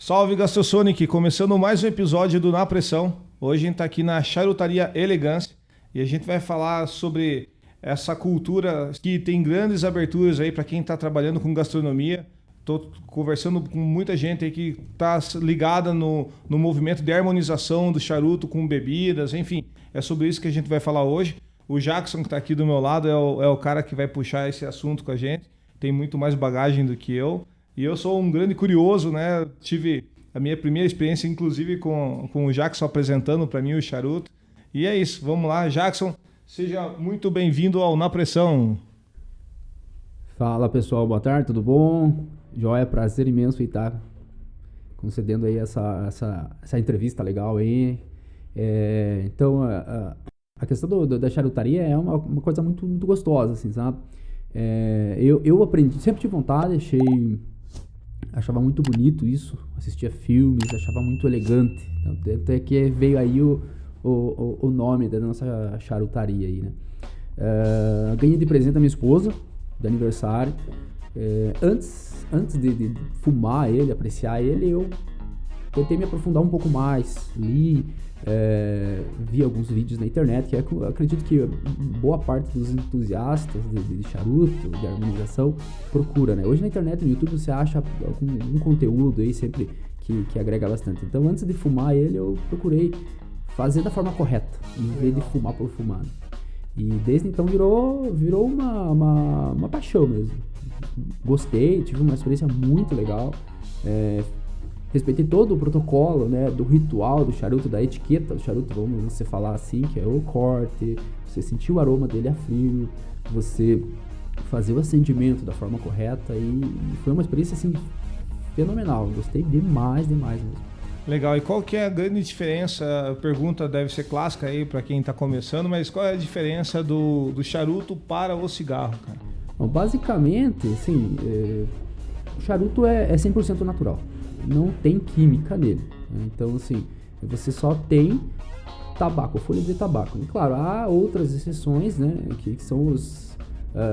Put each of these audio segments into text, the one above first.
Salve Gastrosonic, começando mais um episódio do Na Pressão. Hoje a gente está aqui na Charutaria Elegância e a gente vai falar sobre essa cultura que tem grandes aberturas aí para quem está trabalhando com gastronomia. Estou conversando com muita gente aí que está ligada no movimento de harmonização do charuto com bebidas, enfim, é sobre isso que a gente vai falar hoje. O Jackson, que está aqui do meu lado, é o cara que vai puxar esse assunto com a gente, tem muito mais bagagem do que eu. E eu sou um grande curioso, né? Tive a minha primeira experiência, inclusive, com o Jackson apresentando para mim o charuto. E é isso, vamos lá. Jackson, seja muito bem-vindo ao Na Pressão. Fala pessoal, boa tarde, tudo bom? Joia, prazer imenso em estar concedendo aí essa entrevista legal aí. Então, a questão da charutaria é uma coisa muito, muito gostosa, assim, sabe? Eu aprendi, sempre tive vontade, achava muito bonito isso, assistia filmes, achava muito elegante. Então, até que veio aí o nome da nossa charutaria aí, né? Ganhei de presente da minha esposa, de aniversário. Antes de fumar ele, apreciar ele, eu tentei me aprofundar um pouco mais, li, vi alguns vídeos na internet, que eu acredito que boa parte dos entusiastas de charuto, de harmonização, procura, né? Hoje na internet, no YouTube, você acha algum conteúdo aí sempre que agrega bastante. Então, antes de fumar ele, eu procurei fazer da forma correta, em vez de fumar por fumar, né? E desde então virou uma paixão mesmo. Gostei, tive uma experiência muito legal. Respeitei todo o protocolo, né, do ritual do charuto, da etiqueta do charuto, vamos você falar assim, que é o corte, você sentir o aroma dele a frio, você fazer o acendimento da forma correta, e foi uma experiência assim fenomenal. Gostei demais mesmo. Legal, e qual que é a grande diferença? A pergunta deve ser clássica aí para quem está começando, mas qual é a diferença do charuto para o cigarro, cara? Bom, basicamente, assim, o charuto é 100% natural, não tem química nele, né? Então, assim, você só tem tabaco, folha de tabaco. E claro, há outras exceções, né, que são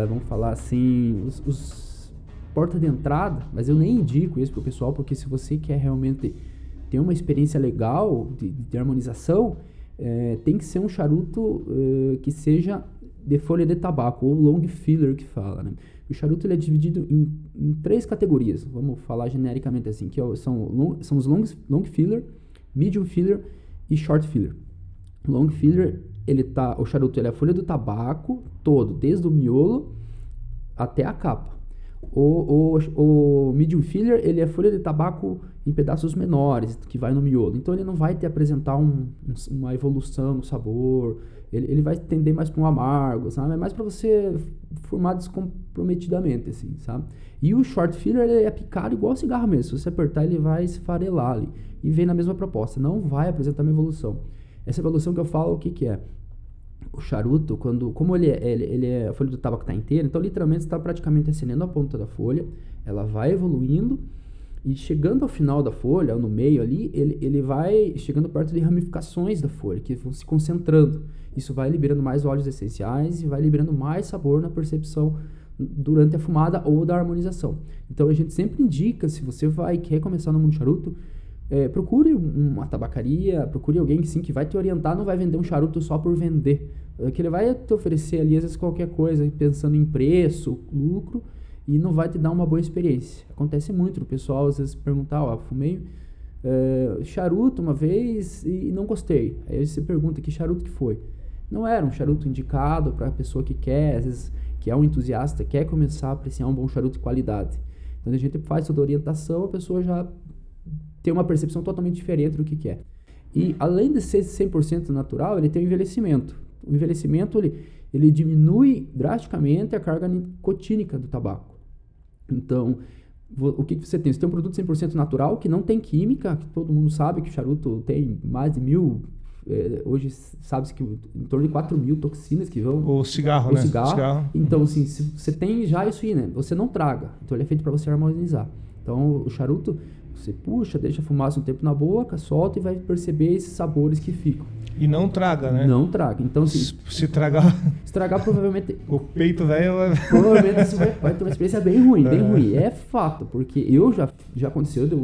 vamos falar assim, os porta de entrada, mas eu nem indico isso pro pessoal, porque se você quer realmente ter uma experiência legal de harmonização, tem que ser um charuto que seja de folha de tabaco, ou long filler que fala, né? O charuto ele é dividido em 3 categorias, vamos falar genericamente assim, que são os long filler, medium filler e short filler. Long filler, o charuto ele é a folha do tabaco todo, desde o miolo até a capa. O medium filler, ele é folha de tabaco em pedaços menores, que vai no miolo. Então ele não vai apresentar uma evolução no sabor, ele vai tender mais para um amargo, sabe? É mais para você fumar descomprometidamente, assim, sabe? E o short filler, ele é picado igual cigarro mesmo. Se você apertar, ele vai esfarelar ali. E vem na mesma proposta, não vai apresentar uma evolução. Essa evolução que eu falo, o que é? O charuto, como a folha do tabaco está inteira, então literalmente você está praticamente acendendo a ponta da folha, ela vai evoluindo, e chegando ao final da folha, no meio ali, ele vai chegando perto de ramificações da folha, que vão se concentrando. Isso vai liberando mais óleos essenciais e vai liberando mais sabor na percepção durante a fumada ou da harmonização. Então a gente sempre indica, se você quer começar no mundo charuto, procure uma tabacaria, procure alguém que vai te orientar, não vai vender um charuto só por vender. Que ele vai te oferecer ali, às vezes, qualquer coisa, pensando em preço, lucro, e não vai te dar uma boa experiência. Acontece muito o pessoal, às vezes, perguntar, fumei charuto uma vez e não gostei. Aí você pergunta, que charuto que foi? Não era um charuto indicado para a pessoa que quer, às vezes, que é um entusiasta, quer começar a apreciar um bom charuto de qualidade. Então a gente faz toda a orientação, a pessoa já tem uma percepção totalmente diferente do que é. E além de ser 100% natural, ele tem o envelhecimento. O envelhecimento, ele diminui drasticamente a carga nicotínica do tabaco. Então, o que você tem? Você tem um produto 100% natural, que não tem química, que todo mundo sabe que o charuto tem mais de 1.000, hoje sabe-se que em torno de 4.000 toxinas que vão... O cigarro, né? Cigarro. Então, assim, se você tem já isso aí, né? Você não traga. Então, ele é feito para você harmonizar. Então, o charuto, você puxa, deixa a fumaça um tempo na boca, solta e vai perceber esses sabores que ficam. E não traga, né? Não traga. Então, se tragar, provavelmente... o peito velho... Provavelmente você vai ter uma experiência bem ruim, bem ruim. É fato, porque já aconteceu de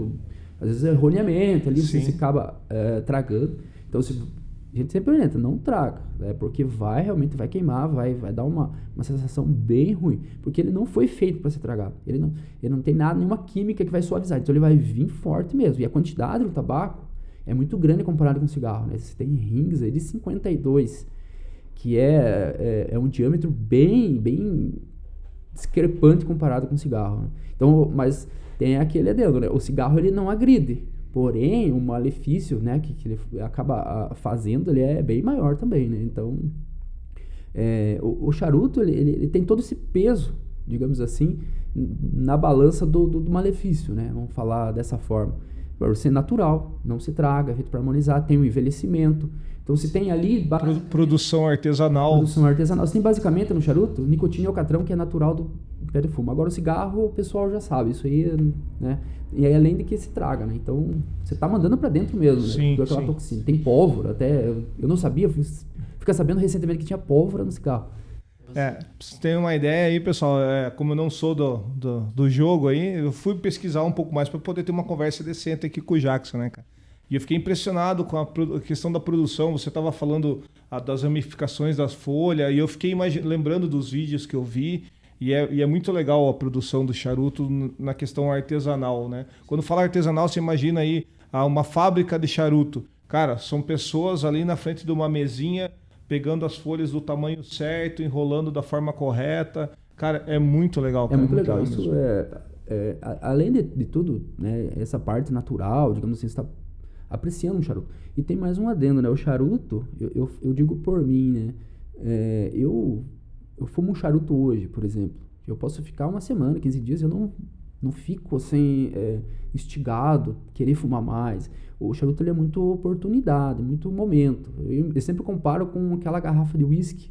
eu às vezes erroneamente ali Sim. você acaba tragando. Então, a gente sempre orienta, não traga, porque realmente vai queimar, vai dar uma sensação bem ruim, porque ele não foi feito para ser tragado, ele não tem nada, nenhuma química que vai suavizar, então ele vai vir forte mesmo, e a quantidade do tabaco é muito grande comparado com o cigarro, né? Você tem rings aí de 52, que é um diâmetro bem discrepante comparado com o cigarro, né? Então, mas tem aquele adendo, né? O cigarro ele não agride, porém o malefício, né, que ele acaba fazendo, ele é bem maior também, né? Então, o charuto ele tem todo esse peso, digamos assim, na balança do malefício, né? Vamos falar dessa forma. Para ser natural, não se traga, é feito para harmonizar, tem o envelhecimento. Então você tem ali Produção artesanal. Produção artesanal. Você tem basicamente no charuto nicotina e alcatrão, que é natural do pé de fumo. Agora o cigarro, o pessoal já sabe, isso aí, né? E aí, além de que se traga, né? Então você tá mandando para dentro mesmo, sim, né? Aquela toxina. Tem pólvora, até eu não sabia, fiquei sabendo recentemente que tinha pólvora no cigarro. Pra você ter uma ideia aí, pessoal, como eu não sou do jogo aí, eu fui pesquisar um pouco mais para poder ter uma conversa decente aqui com o Jackson, né, cara? E eu fiquei impressionado com a questão da produção. Você estava falando das ramificações das folhas, e eu fiquei lembrando dos vídeos que eu vi, e é muito legal a produção do charuto na questão artesanal, né? Quando fala artesanal, você imagina aí uma fábrica de charuto. Cara, são pessoas ali na frente de uma mesinha, pegando as folhas do tamanho certo, enrolando da forma correta. Cara, é muito legal. Cara, é muito legal. Isso além de tudo, né, essa parte natural, digamos assim, você está apreciando o charuto. E tem mais um adendo, né? O charuto, eu digo por mim, né? Eu fumo um charuto hoje, por exemplo. Eu posso ficar uma semana, 15 dias, eu não fico assim, instigado, querer fumar mais. O charuto ele é muito oportunidade, muito momento. Eu sempre comparo com aquela garrafa de whisky,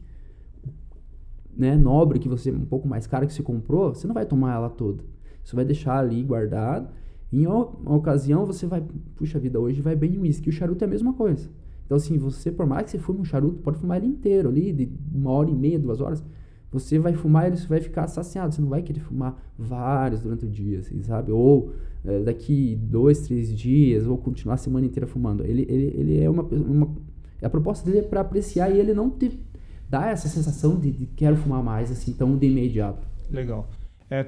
né, nobre, que você, um pouco mais cara que você comprou, você não vai tomar ela toda. Você vai deixar ali guardado. Em uma ocasião você vai, puxa vida, hoje vai bem o whisky. O charuto é a mesma coisa. Então assim, você, por mais que você fume um charuto, pode fumar ele inteiro ali, de 1h30, 2 horas. Você vai fumar, ele vai ficar saciado. Você não vai querer fumar vários durante o dia, assim, sabe? Ou daqui 2, 3 dias, ou continuar a semana inteira fumando. Ele é a proposta dele é para apreciar e ele não te dá essa sensação de quero fumar mais, assim, tão de imediato. Legal.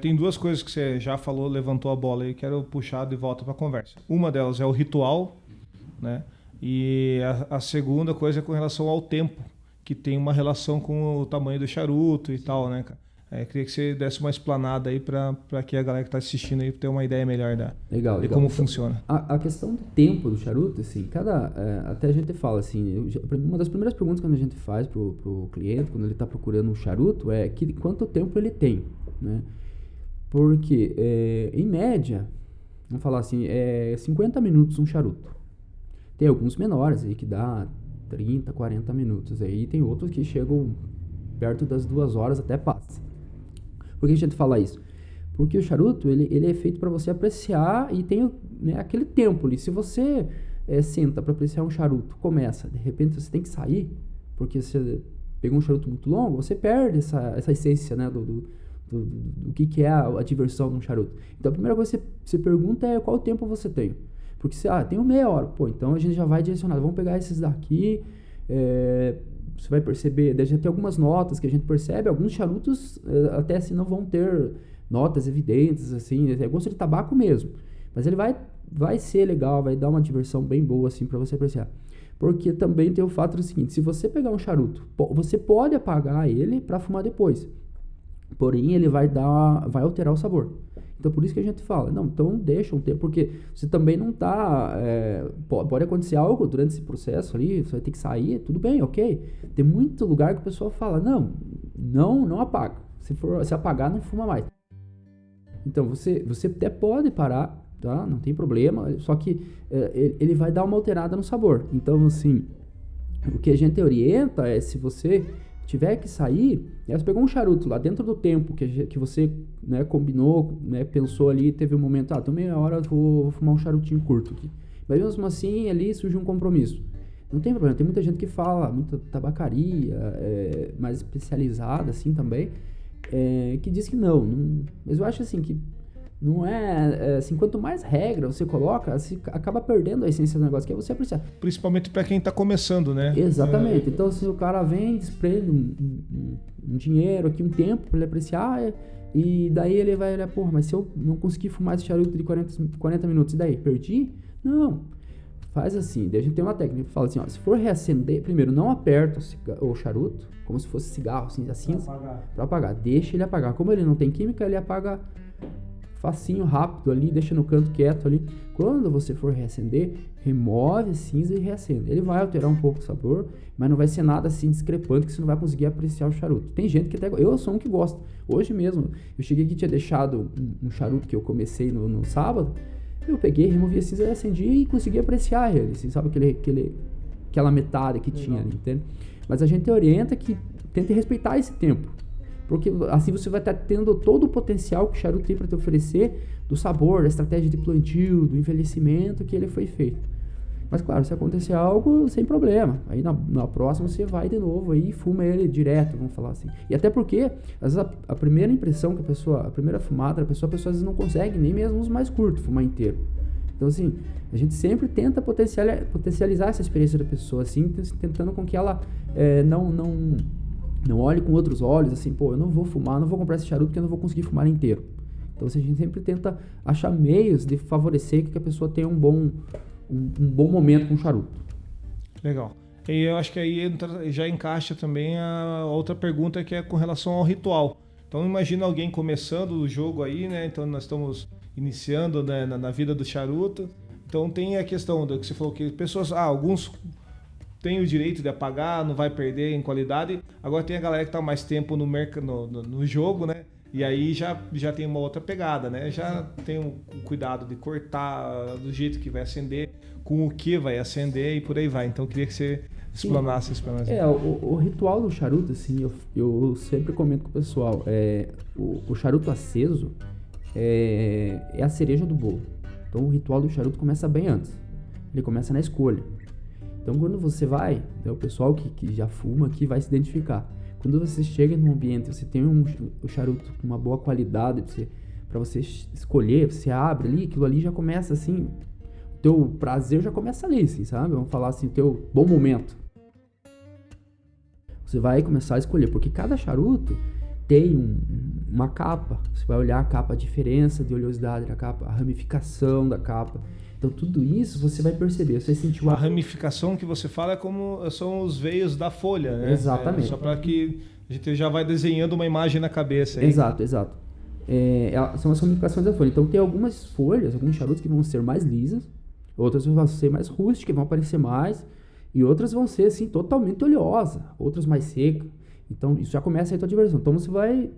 Tem 2 coisas que você já falou, levantou a bola e quero puxar de volta para a conversa. Uma delas é o ritual, né? E a segunda coisa é com relação ao tempo, que tem uma relação com o tamanho do charuto e tal, né, cara? Queria que você desse uma explanada aí para que a galera que está assistindo aí ter uma ideia melhor legal. Como funciona. A questão do tempo do charuto, assim, até a gente fala assim, uma das primeiras perguntas que a gente faz pro cliente, quando ele está procurando um charuto, quanto tempo ele tem, né? Porque, em média, vamos falar assim, 50 minutos um charuto. Tem alguns menores aí que dá 30, 40 minutos. Aí tem outros que chegam perto das 2 horas, até passa. Por que a gente fala isso? Porque o charuto, ele é feito para você apreciar e tem, né, aquele tempo ali. Se você senta para apreciar um charuto, começa, de repente você tem que sair, porque você pegou um charuto muito longo, você perde essa essência, né, do que é a diversão de um charuto. Então a primeira coisa que você pergunta é qual tempo você tem. Porque se tenho meia hora, então a gente já vai direcionado, vamos pegar esses daqui, você vai perceber, já tem algumas notas que a gente percebe, alguns charutos até assim não vão ter notas evidentes, assim, é gosto de tabaco mesmo, mas ele vai ser legal, vai dar uma diversão bem boa assim para você apreciar. Porque também tem o fato do seguinte, se você pegar um charuto, você pode apagar ele para fumar depois, porém ele vai alterar o sabor. Então, por isso que a gente fala, não, então deixa um tempo, porque você também não tá, pode acontecer algo durante esse processo ali, você vai ter que sair, tudo bem, ok. Tem muito lugar que o pessoal fala, não apaga, se apagar, não fuma mais. Então, você até pode parar, tá? Não tem problema, só que ele vai dar uma alterada no sabor. Então, assim, o que a gente orienta é, se você tiver que sair, você pegou um charuto lá dentro do tempo que você, né, combinou, né, pensou ali, teve um momento, tô meia hora, vou fumar um charutinho curto aqui. Mas mesmo assim, ali surge um compromisso. Não tem problema, tem muita gente que fala, muita tabacaria, mais especializada assim também, que diz que não. Mas eu acho assim que Não é, assim, quanto mais regra você coloca, você acaba perdendo a essência do negócio, que é você apreciar. Principalmente para quem está começando, né? Exatamente. Então, se o cara vem, desprende um dinheiro aqui, um tempo para ele apreciar, e daí ele vai olhar, porra, mas se eu não conseguir fumar esse charuto de 40 minutos, e daí? Perdi? Não. Faz assim, daí a gente tem uma técnica que fala assim, ó, se for reacender, primeiro não aperta o charuto, como se fosse cigarro, assim, para apagar. Deixa ele apagar. Como ele não tem química, ele apaga facinho, rápido ali, deixa no canto quieto ali. Quando você for reacender, remove a cinza e reacende. Ele vai alterar um pouco o sabor, mas não vai ser nada assim discrepante que você não vai conseguir apreciar o charuto. Tem gente que até... Eu sou um que gosta. Hoje mesmo, eu cheguei aqui, tinha deixado um charuto que eu comecei no sábado, eu peguei, removi a cinza, acendi e consegui apreciar ele, assim, sabe? Aquela metade que tinha ali, entende? Mas a gente orienta que tente respeitar esse tempo. Porque assim você vai estar tendo todo o potencial que o charuto tem para te oferecer, do sabor, da estratégia de plantio, do envelhecimento que ele foi feito. Mas claro, se acontecer algo, sem problema. Aí na próxima você vai de novo aí e fuma ele direto, vamos falar assim. E até porque, às vezes a primeira impressão que a primeira fumada, a pessoa às vezes não consegue, nem mesmo os mais curtos, fumar inteiro. Então assim, a gente sempre tenta potencializar essa experiência da pessoa, assim, tentando com que ela não olhe com outros olhos, assim, pô, eu não vou fumar, não vou comprar esse charuto porque eu não vou conseguir fumar inteiro. Então, assim, a gente sempre tenta achar meios de favorecer que a pessoa tenha um bom momento com o charuto. Legal. E eu acho que aí já encaixa também a outra pergunta, que é com relação ao ritual. Então, imagina alguém começando o jogo aí, né? Então, nós estamos iniciando, né, na vida do charuto. Então, tem a questão do que você falou, que pessoas, alguns tem o direito de apagar, não vai perder em qualidade. Agora tem a galera que está mais tempo no jogo, né? E aí já tem uma outra pegada, né? Já tem o cuidado de cortar do jeito que vai acender, com o que vai acender e por aí vai. Então eu queria que você explanasse isso para nós. O ritual do charuto, assim, eu sempre comento com o pessoal, o charuto aceso é a cereja do bolo. Então o ritual do charuto começa bem antes. Ele começa na escolha. Então, quando você vai, o pessoal que já fuma aqui vai se identificar. Quando você chega num ambiente, você tem um charuto com uma boa qualidade para você escolher, você abre ali, aquilo ali já começa assim, o teu prazer já começa ali, assim, sabe? Vamos falar assim, o teu bom momento. Você vai começar a escolher, porque cada charuto tem uma capa. Você vai olhar a capa, a diferença de oleosidade da capa, a ramificação da capa. Então, tudo isso você vai perceber. Você sentiu a ramificação que você fala são os veios da folha, né? Exatamente. Só para que a gente já vai desenhando uma imagem na cabeça. Hein? Exato. São as ramificações da folha. Então, tem algumas folhas, alguns charutos que vão ser mais lisas, outras vão ser mais rústicas, vão aparecer mais, e outras vão ser, assim, totalmente oleosas, outras mais secas. Então, isso já começa aí a tua diversão. Então, você vai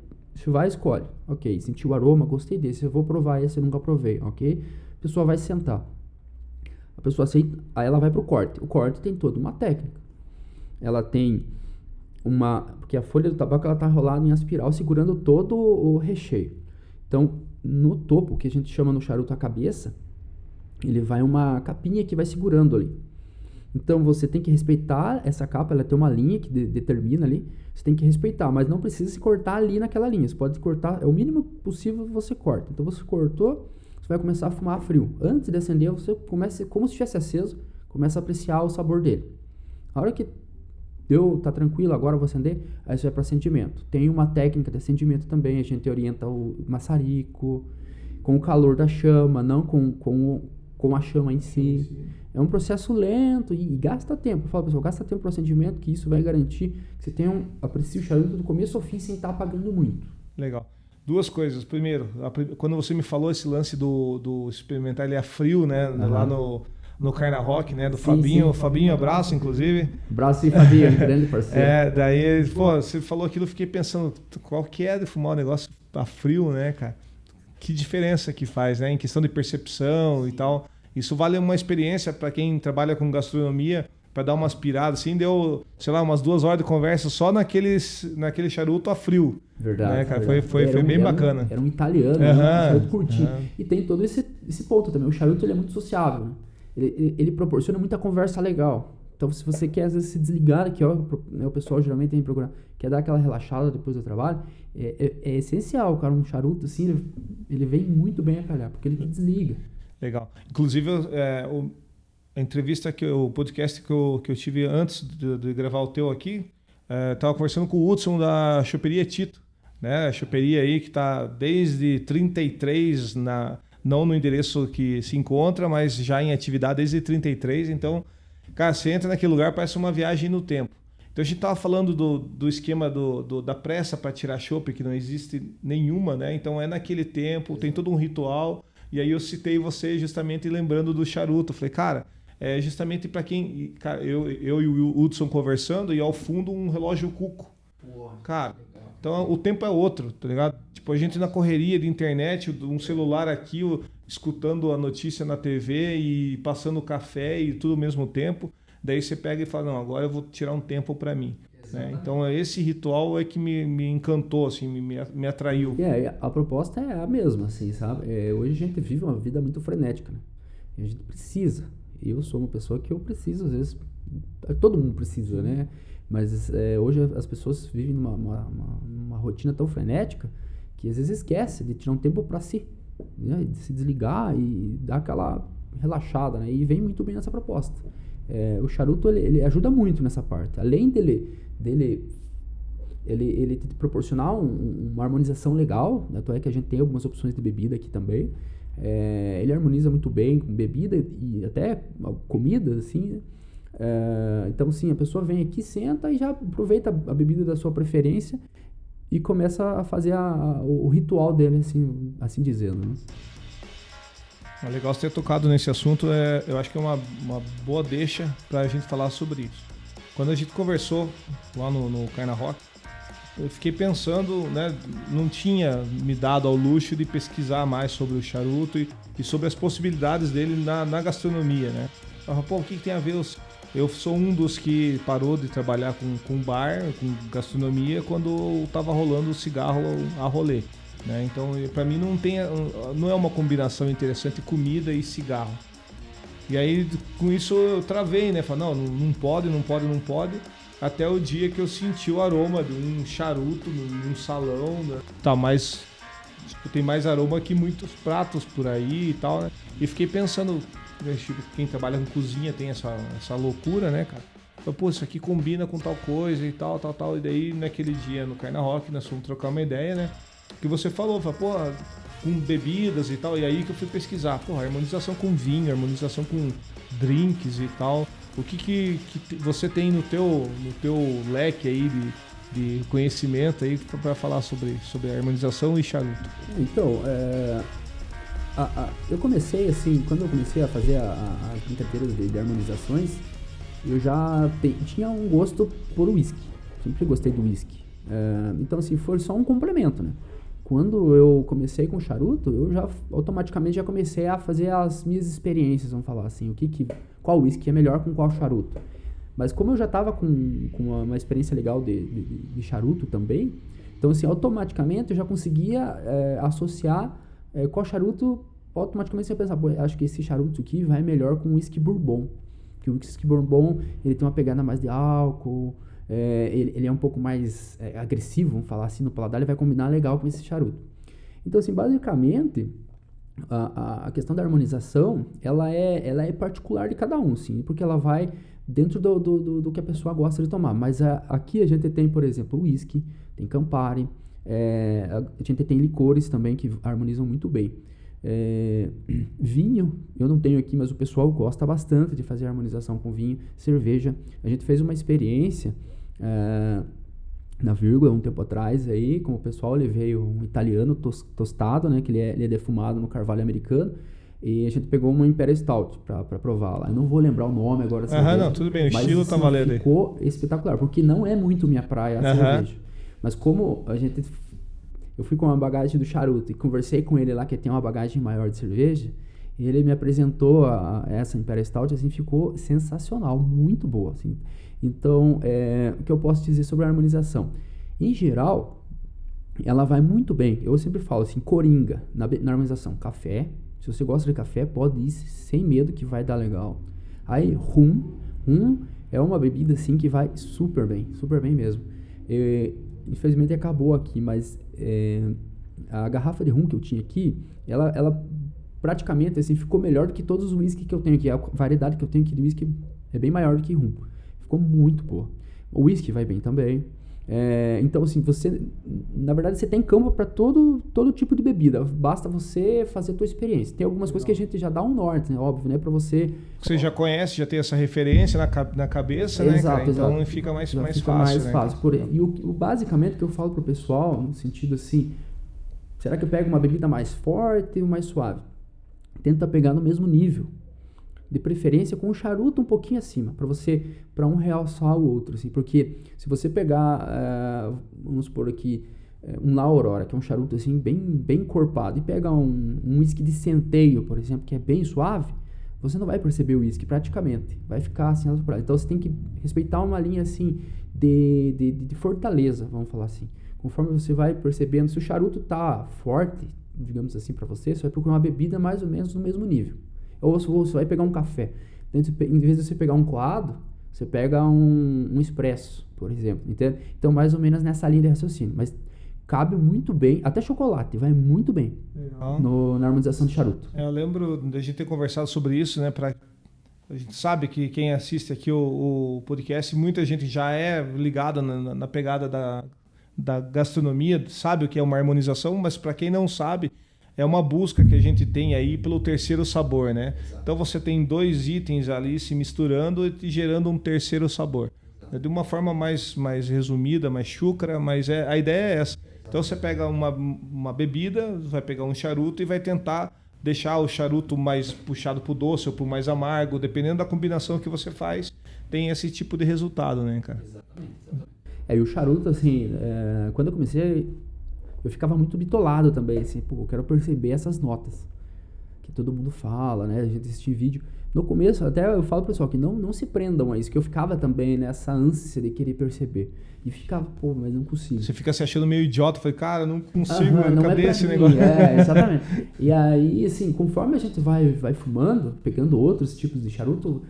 e escolhe. Ok, senti o aroma, gostei desse, eu vou provar esse, eu nunca provei, ok? A pessoa vai sentar. A pessoa aceita, aí ela vai pro corte. O corte tem toda uma técnica. Ela tem porque a folha do tabaco ela tá enrolada em espiral, segurando todo o recheio. Então, no topo, que a gente chama no charuto a cabeça, ele vai uma capinha que vai segurando ali. Então, você tem que respeitar essa capa, ela tem uma linha que determina ali, você tem que respeitar, mas não precisa se cortar ali naquela linha. Você pode cortar, é o mínimo possível que você corta. Então, você cortou, você vai começar a fumar frio. Antes de acender, você começa, como se estivesse aceso, começa a apreciar o sabor dele. A hora que tá tranquilo, agora eu vou acender, aí você vai para acendimento. Tem uma técnica de acendimento também, a gente orienta o maçarico, com o calor da chama, não com a chama em si. É um processo lento e gasta tempo. Eu falo, pessoal, gasta tempo para o acendimento, que isso vai garantir que você aprecie o charuto do começo ao fim sem estar apagando muito. Legal. Duas coisas. Primeiro, quando você me falou esse lance do experimentar ele a frio, né? Uhum. Lá no Carna Rock, né? Do sim, Fabinho. Sim. Fabinho, abraço, inclusive. Abraço e Fabinho, grande parceiro. Daí, você falou aquilo, eu fiquei pensando, qual que é de fumar um negócio a frio, né, cara? Que diferença que faz, né? Em questão de percepção e tal. Isso vale uma experiência para quem trabalha com gastronomia, para dar uma aspirada, assim, deu, sei lá, umas 2 horas de conversa só naquele charuto a frio. Verdade. Né, cara? Foi bem bacana. Era um italiano, né? Um charuto curtinho. E tem todo esse ponto também. O charuto ele é muito sociável, né? Ele proporciona muita conversa legal. Então, se você quer, às vezes, se desligar, que o pessoal geralmente tem que procurar, quer dar aquela relaxada depois do trabalho, é essencial, cara, um charuto, assim, ele vem muito bem a calhar, porque ele te desliga. Legal. Inclusive, a entrevista, o podcast que eu tive antes de gravar o teu aqui, estava conversando com o Hudson da Choperia Tito, né? A choperia aí que está desde 33, não no endereço que se encontra, mas já em atividade desde 33. Então, cara, você entra naquele lugar, parece uma viagem no tempo. Então, a gente estava falando do esquema da pressa para tirar chopp, que não existe nenhuma, né? Então, é naquele tempo, tem todo um ritual. E aí eu citei você justamente lembrando do charuto. Eu falei, cara, é justamente para quem... Cara, eu e o Hudson conversando e ao fundo um relógio Cuco. Porra, cara, então o tempo é outro, tá ligado? Tipo, a gente na correria de internet, um celular aqui, escutando a notícia na TV e passando café e tudo ao mesmo tempo. Daí você pega e fala, não, agora eu vou tirar um tempo para mim. Né? Então esse ritual é que me encantou, assim, me atraiu. A proposta é a mesma, assim, sabe? Hoje a gente vive uma vida muito frenética, né? E a gente precisa. Eu sou uma pessoa que eu preciso, às vezes, todo mundo precisa, né? Mas hoje as pessoas vivem numa rotina tão frenética que às vezes esquece de tirar um tempo para si, né? De se desligar e dar aquela relaxada, né? E vem muito bem nessa proposta. O charuto, ele ajuda muito nessa parte. Além dele te proporcionar uma harmonização legal, né? Tanto é que a gente tem algumas opções de bebida aqui também. Ele harmoniza muito bem com bebida e até comida, assim. Então, sim, a pessoa vem aqui, senta e já aproveita a bebida da sua preferência e começa a fazer o ritual dele, assim dizendo, né? É legal você ter tocado nesse assunto. Eu acho que é uma boa deixa para a gente falar sobre isso. Quando a gente conversou lá no Carna Rock, eu fiquei pensando, né, não tinha me dado ao luxo de pesquisar mais sobre o charuto e sobre as possibilidades dele na gastronomia, né? Eu falei, pô, o que tem a ver? Eu sou um dos que parou de trabalhar com bar, com gastronomia, quando estava rolando o cigarro a rolê, né? Então, para mim não é uma combinação interessante comida e cigarro. E aí, com isso, eu travei, né? Falei, não pode. Até o dia que eu senti o aroma de um charuto num salão, né? Tá, mas tipo, tem mais aroma que muitos pratos por aí e tal, né? E fiquei pensando, tipo, quem trabalha com cozinha tem essa loucura, né, cara? Falei, pô, isso aqui combina com tal coisa e tal. E daí, naquele dia, no Carna Rock, nós fomos trocar uma ideia, né? Que você falou, pô, com bebidas e tal. E aí que eu fui pesquisar, pô, harmonização com vinho, harmonização com drinks e tal. O que você tem no teu leque aí de conhecimento aí para falar sobre a harmonização e charuto? Então, eu comecei assim, quando eu comecei a fazer as brincadeiras de harmonizações, eu já tinha um gosto por whisky. Sempre gostei do whisky. Então, assim, foi só um complemento, né? Quando eu comecei com charuto, eu já automaticamente já comecei a fazer as minhas experiências, vamos falar assim, qual whisky é melhor com qual charuto. Mas como eu já estava com uma experiência legal de charuto também, então assim, automaticamente eu já conseguia associar qual charuto, automaticamente você pensar, pô, acho que esse charuto aqui vai melhor com o whisky bourbon, que o whisky bourbon, ele tem uma pegada mais de álcool, ele é um pouco mais agressivo, vamos falar assim, no paladar, ele vai combinar legal com esse charuto. Então, assim, basicamente, a questão da harmonização, ela é particular de cada um, sim, porque ela vai dentro do que a pessoa gosta de tomar. Mas aqui a gente tem, por exemplo, whisky, tem Campari, a gente tem licores também que harmonizam muito bem. Vinho, eu não tenho aqui, mas o pessoal gosta bastante de fazer harmonização com vinho. Cerveja, a gente fez uma experiência na Vírgula um tempo atrás aí, com o pessoal, ele veio um italiano tostado, né, que ele é defumado no carvalho americano, e a gente pegou uma Imperial Stout pra provar lá. Eu não vou lembrar o nome agora. Não, tudo bem, o estilo tá valendo aí. Ficou espetacular, porque não é muito minha praia a cerveja. Mas como eu fui com uma bagagem do charuto e conversei com ele lá, que tem uma bagagem maior de cerveja, e ele me apresentou essa Imperial Stout, assim, ficou sensacional, muito boa, assim. Então, o que eu posso dizer sobre a harmonização? Em geral, ela vai muito bem. Eu sempre falo assim, coringa na harmonização. Café, se você gosta de café, pode ir sem medo que vai dar legal. Aí, rum É uma bebida, assim, que vai super bem mesmo. Infelizmente acabou aqui, mas a garrafa de rum que eu tinha aqui, ela praticamente, assim, ficou melhor do que todos os whisky que eu tenho aqui. A variedade que eu tenho aqui de whisky é bem maior do que rum. Ficou muito boa. O whisky vai bem também. Então, assim, na verdade, você tem campo para todo tipo de bebida. Basta você fazer a tua experiência. Tem algumas coisas que a gente já dá um norte, né? Óbvio, né? Para você... Você já conhece, já tem essa referência na cabeça, né, cara? Então fica mais fácil, né? E basicamente, o que eu falo pro pessoal, no sentido assim, será que eu pego uma bebida mais forte ou mais suave? Tenta pegar no mesmo nível. De preferência com o charuto um pouquinho acima, para um realçar o outro, assim, porque se você pegar, vamos supor aqui, um La Aurora, que é um charuto assim bem encorpado, e pega um whisky de centeio, por exemplo, que é bem suave, você não vai perceber o whisky praticamente, vai ficar assim, então você tem que respeitar uma linha assim de fortaleza, vamos falar assim, conforme você vai percebendo, se o charuto tá forte, digamos assim, para você vai procurar uma bebida mais ou menos no mesmo nível. Ou você vai pegar um café. Em vez de você pegar um coado, você pega um expresso, por exemplo. Entende? Então, mais ou menos nessa linha de raciocínio. Mas cabe muito bem, até chocolate, vai muito bem na harmonização de charuto. Eu lembro da gente ter conversado sobre isso, né? A gente sabe que quem assiste aqui o podcast, muita gente já é ligada na pegada da gastronomia, sabe o que é uma harmonização, mas para quem não sabe, é uma busca que a gente tem aí pelo terceiro sabor, né? Exato. Então você tem 2 itens ali se misturando e gerando um terceiro sabor. De uma forma mais resumida, mais chucra, mas a ideia é essa. Então você pega uma bebida, vai pegar um charuto e vai tentar deixar o charuto mais puxado para o doce ou para o mais amargo, dependendo da combinação que você faz, tem esse tipo de resultado, né, cara? Exatamente. E o charuto, assim, quando eu comecei... Eu ficava muito bitolado também, assim, eu quero perceber essas notas que todo mundo fala, né? A gente assiste vídeo. No começo, até eu falo pro pessoal que não se prendam a isso, que eu ficava também nessa ânsia de querer perceber. E ficava, mas não consigo. Você fica se achando meio idiota, falei, cara, não consigo, cadê esse mim? negócio? Exatamente. E aí, assim, conforme a gente vai fumando, pegando outros tipos de charuto,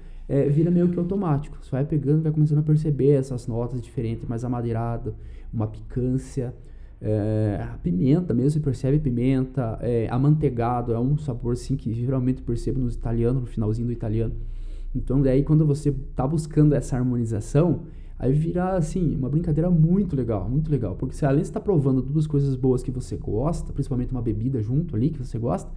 vira meio que automático. Você vai pegando, vai começando a perceber essas notas diferentes, mais amadeirado, uma picância. A pimenta mesmo, você percebe pimenta, amanteigado, é um sabor assim que geralmente percebo nos italianos, no finalzinho do italiano. Então daí quando você tá buscando essa harmonização, aí vira assim, uma brincadeira muito legal, porque se além de estar provando 2 coisas boas que você gosta, principalmente uma bebida junto ali que você gosta,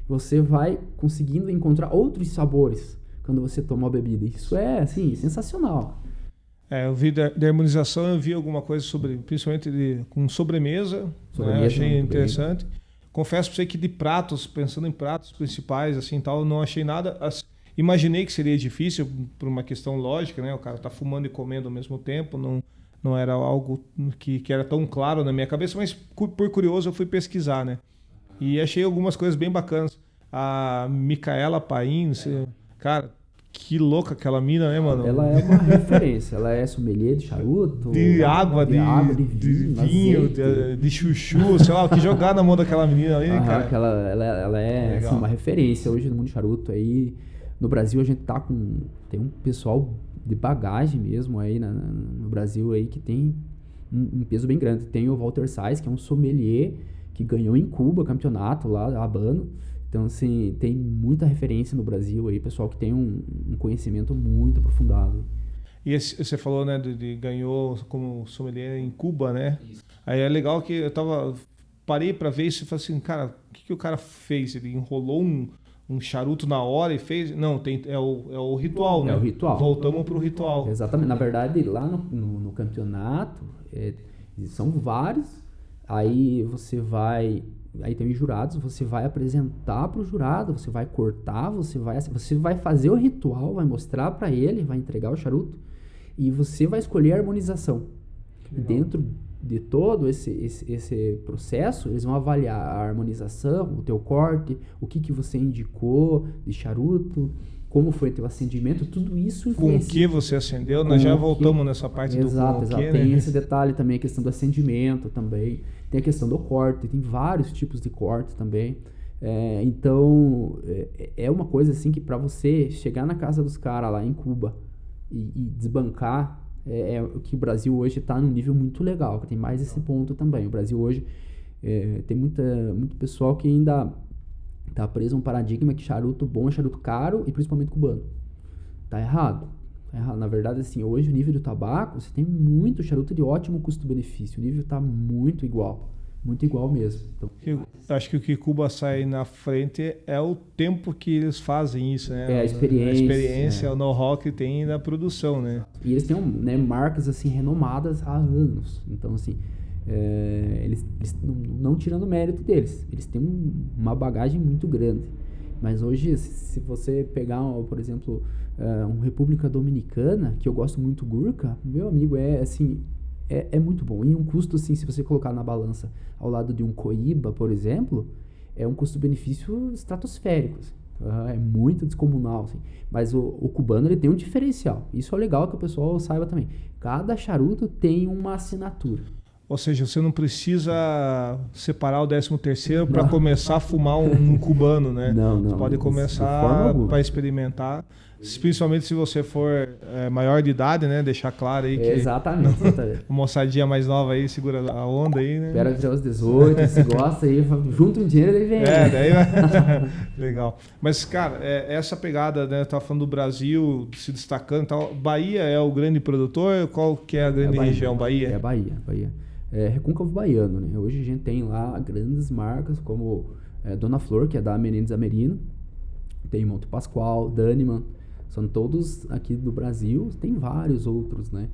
você vai conseguindo encontrar outros sabores quando você toma a bebida. Isso é assim, sensacional. Eu vi da harmonização, eu vi alguma coisa sobre, principalmente com sobremesa, né? Achei interessante. Bem. Confesso para você que de pratos, pensando em pratos principais, assim, tal, não achei nada. Imaginei que seria difícil por uma questão lógica, né? O cara tá fumando e comendo ao mesmo tempo, não era algo que era tão claro na minha cabeça, mas por curioso eu fui pesquisar, né? E achei algumas coisas bem bacanas. A Micaela Paim, cara, que louca aquela mina, né, mano? Ela é uma referência. Ela é sommelier de charuto, de água, de vinho, de chuchu, sei lá, o que jogar na mão daquela menina ali, cara. Ela é assim, uma referência hoje no mundo de charuto. Aí no Brasil a gente tem um pessoal de bagagem mesmo aí no Brasil aí que tem um peso bem grande. Tem o Walter Sais, que é um sommelier que ganhou em Cuba campeonato lá, Habano. Então, assim, tem muita referência no Brasil aí, pessoal que tem um conhecimento muito aprofundado. E você falou, né, ganhou como sommelier em Cuba, né? Isso. Aí é legal que parei para ver isso e falei assim, cara, o que o cara fez? Ele enrolou um charuto na hora e fez... Não, é o ritual, né? É o ritual. Voltamos pro ritual. Exatamente. Na verdade, lá no campeonato, são vários, aí você vai... Aí tem os jurados, você vai apresentar para o jurado, você vai cortar, você vai fazer o ritual, vai mostrar para ele, vai entregar o charuto e você vai escolher a harmonização. E dentro de todo esse processo, eles vão avaliar a harmonização, o teu corte, o que você indicou de charuto, como foi teu acendimento, tudo isso influencia. Com o que você acendeu, nós já voltamos nessa parte exato, do com o que, tem né? Esse detalhe também, a questão do acendimento também, tem a questão do corte, tem vários tipos de corte também. Então, é uma coisa assim que para você chegar na casa dos caras lá em Cuba e desbancar o que o Brasil hoje está num nível muito legal, que tem mais esse ponto também. O Brasil hoje tem muito pessoal que ainda está preso a um paradigma que charuto bom é charuto caro e principalmente cubano. Tá errado. Na verdade, assim, hoje o nível do tabaco, você tem muito charuto de ótimo custo-benefício. O nível está muito igual mesmo. Então, eu acho que o que Cuba sai na frente é o tempo que eles fazem isso, né? A experiência, o know-how que tem na produção, né? E eles têm marcas assim renomadas há anos. Então, assim, eles não tirando mérito deles, eles têm uma bagagem muito grande. Mas hoje, se você pegar, por exemplo, uma República Dominicana, que eu gosto muito, Gurkha, meu amigo, é muito bom. E um custo, assim, se você colocar na balança ao lado de um Coíba, por exemplo, é um custo-benefício estratosférico. É muito descomunal, assim. Mas o cubano, ele tem um diferencial. Isso é legal que o pessoal saiba também. Cada charuto tem uma assinatura. Ou seja, você não precisa separar o 13º para começar a fumar um cubano, né? Não. Você pode começar para experimentar, principalmente se você for maior de idade, né? Deixar claro aí que... Exatamente. A moçadinha mais nova aí segura a onda aí, né? Espera até os 18, se gosta aí, junta um dinheiro e vem. Daí vai... Legal. Mas, cara, essa pegada, né? Tá falando do Brasil se destacando e tal. Bahia é o grande produtor? Qual que é a grande região? Bahia? É Bahia. Recôncavo Baiano, né? Hoje a gente tem lá grandes marcas como Dona Flor, que é da Menendez Amerino, tem Monte Pascoal, Daniman, são todos aqui do Brasil, tem vários outros, né?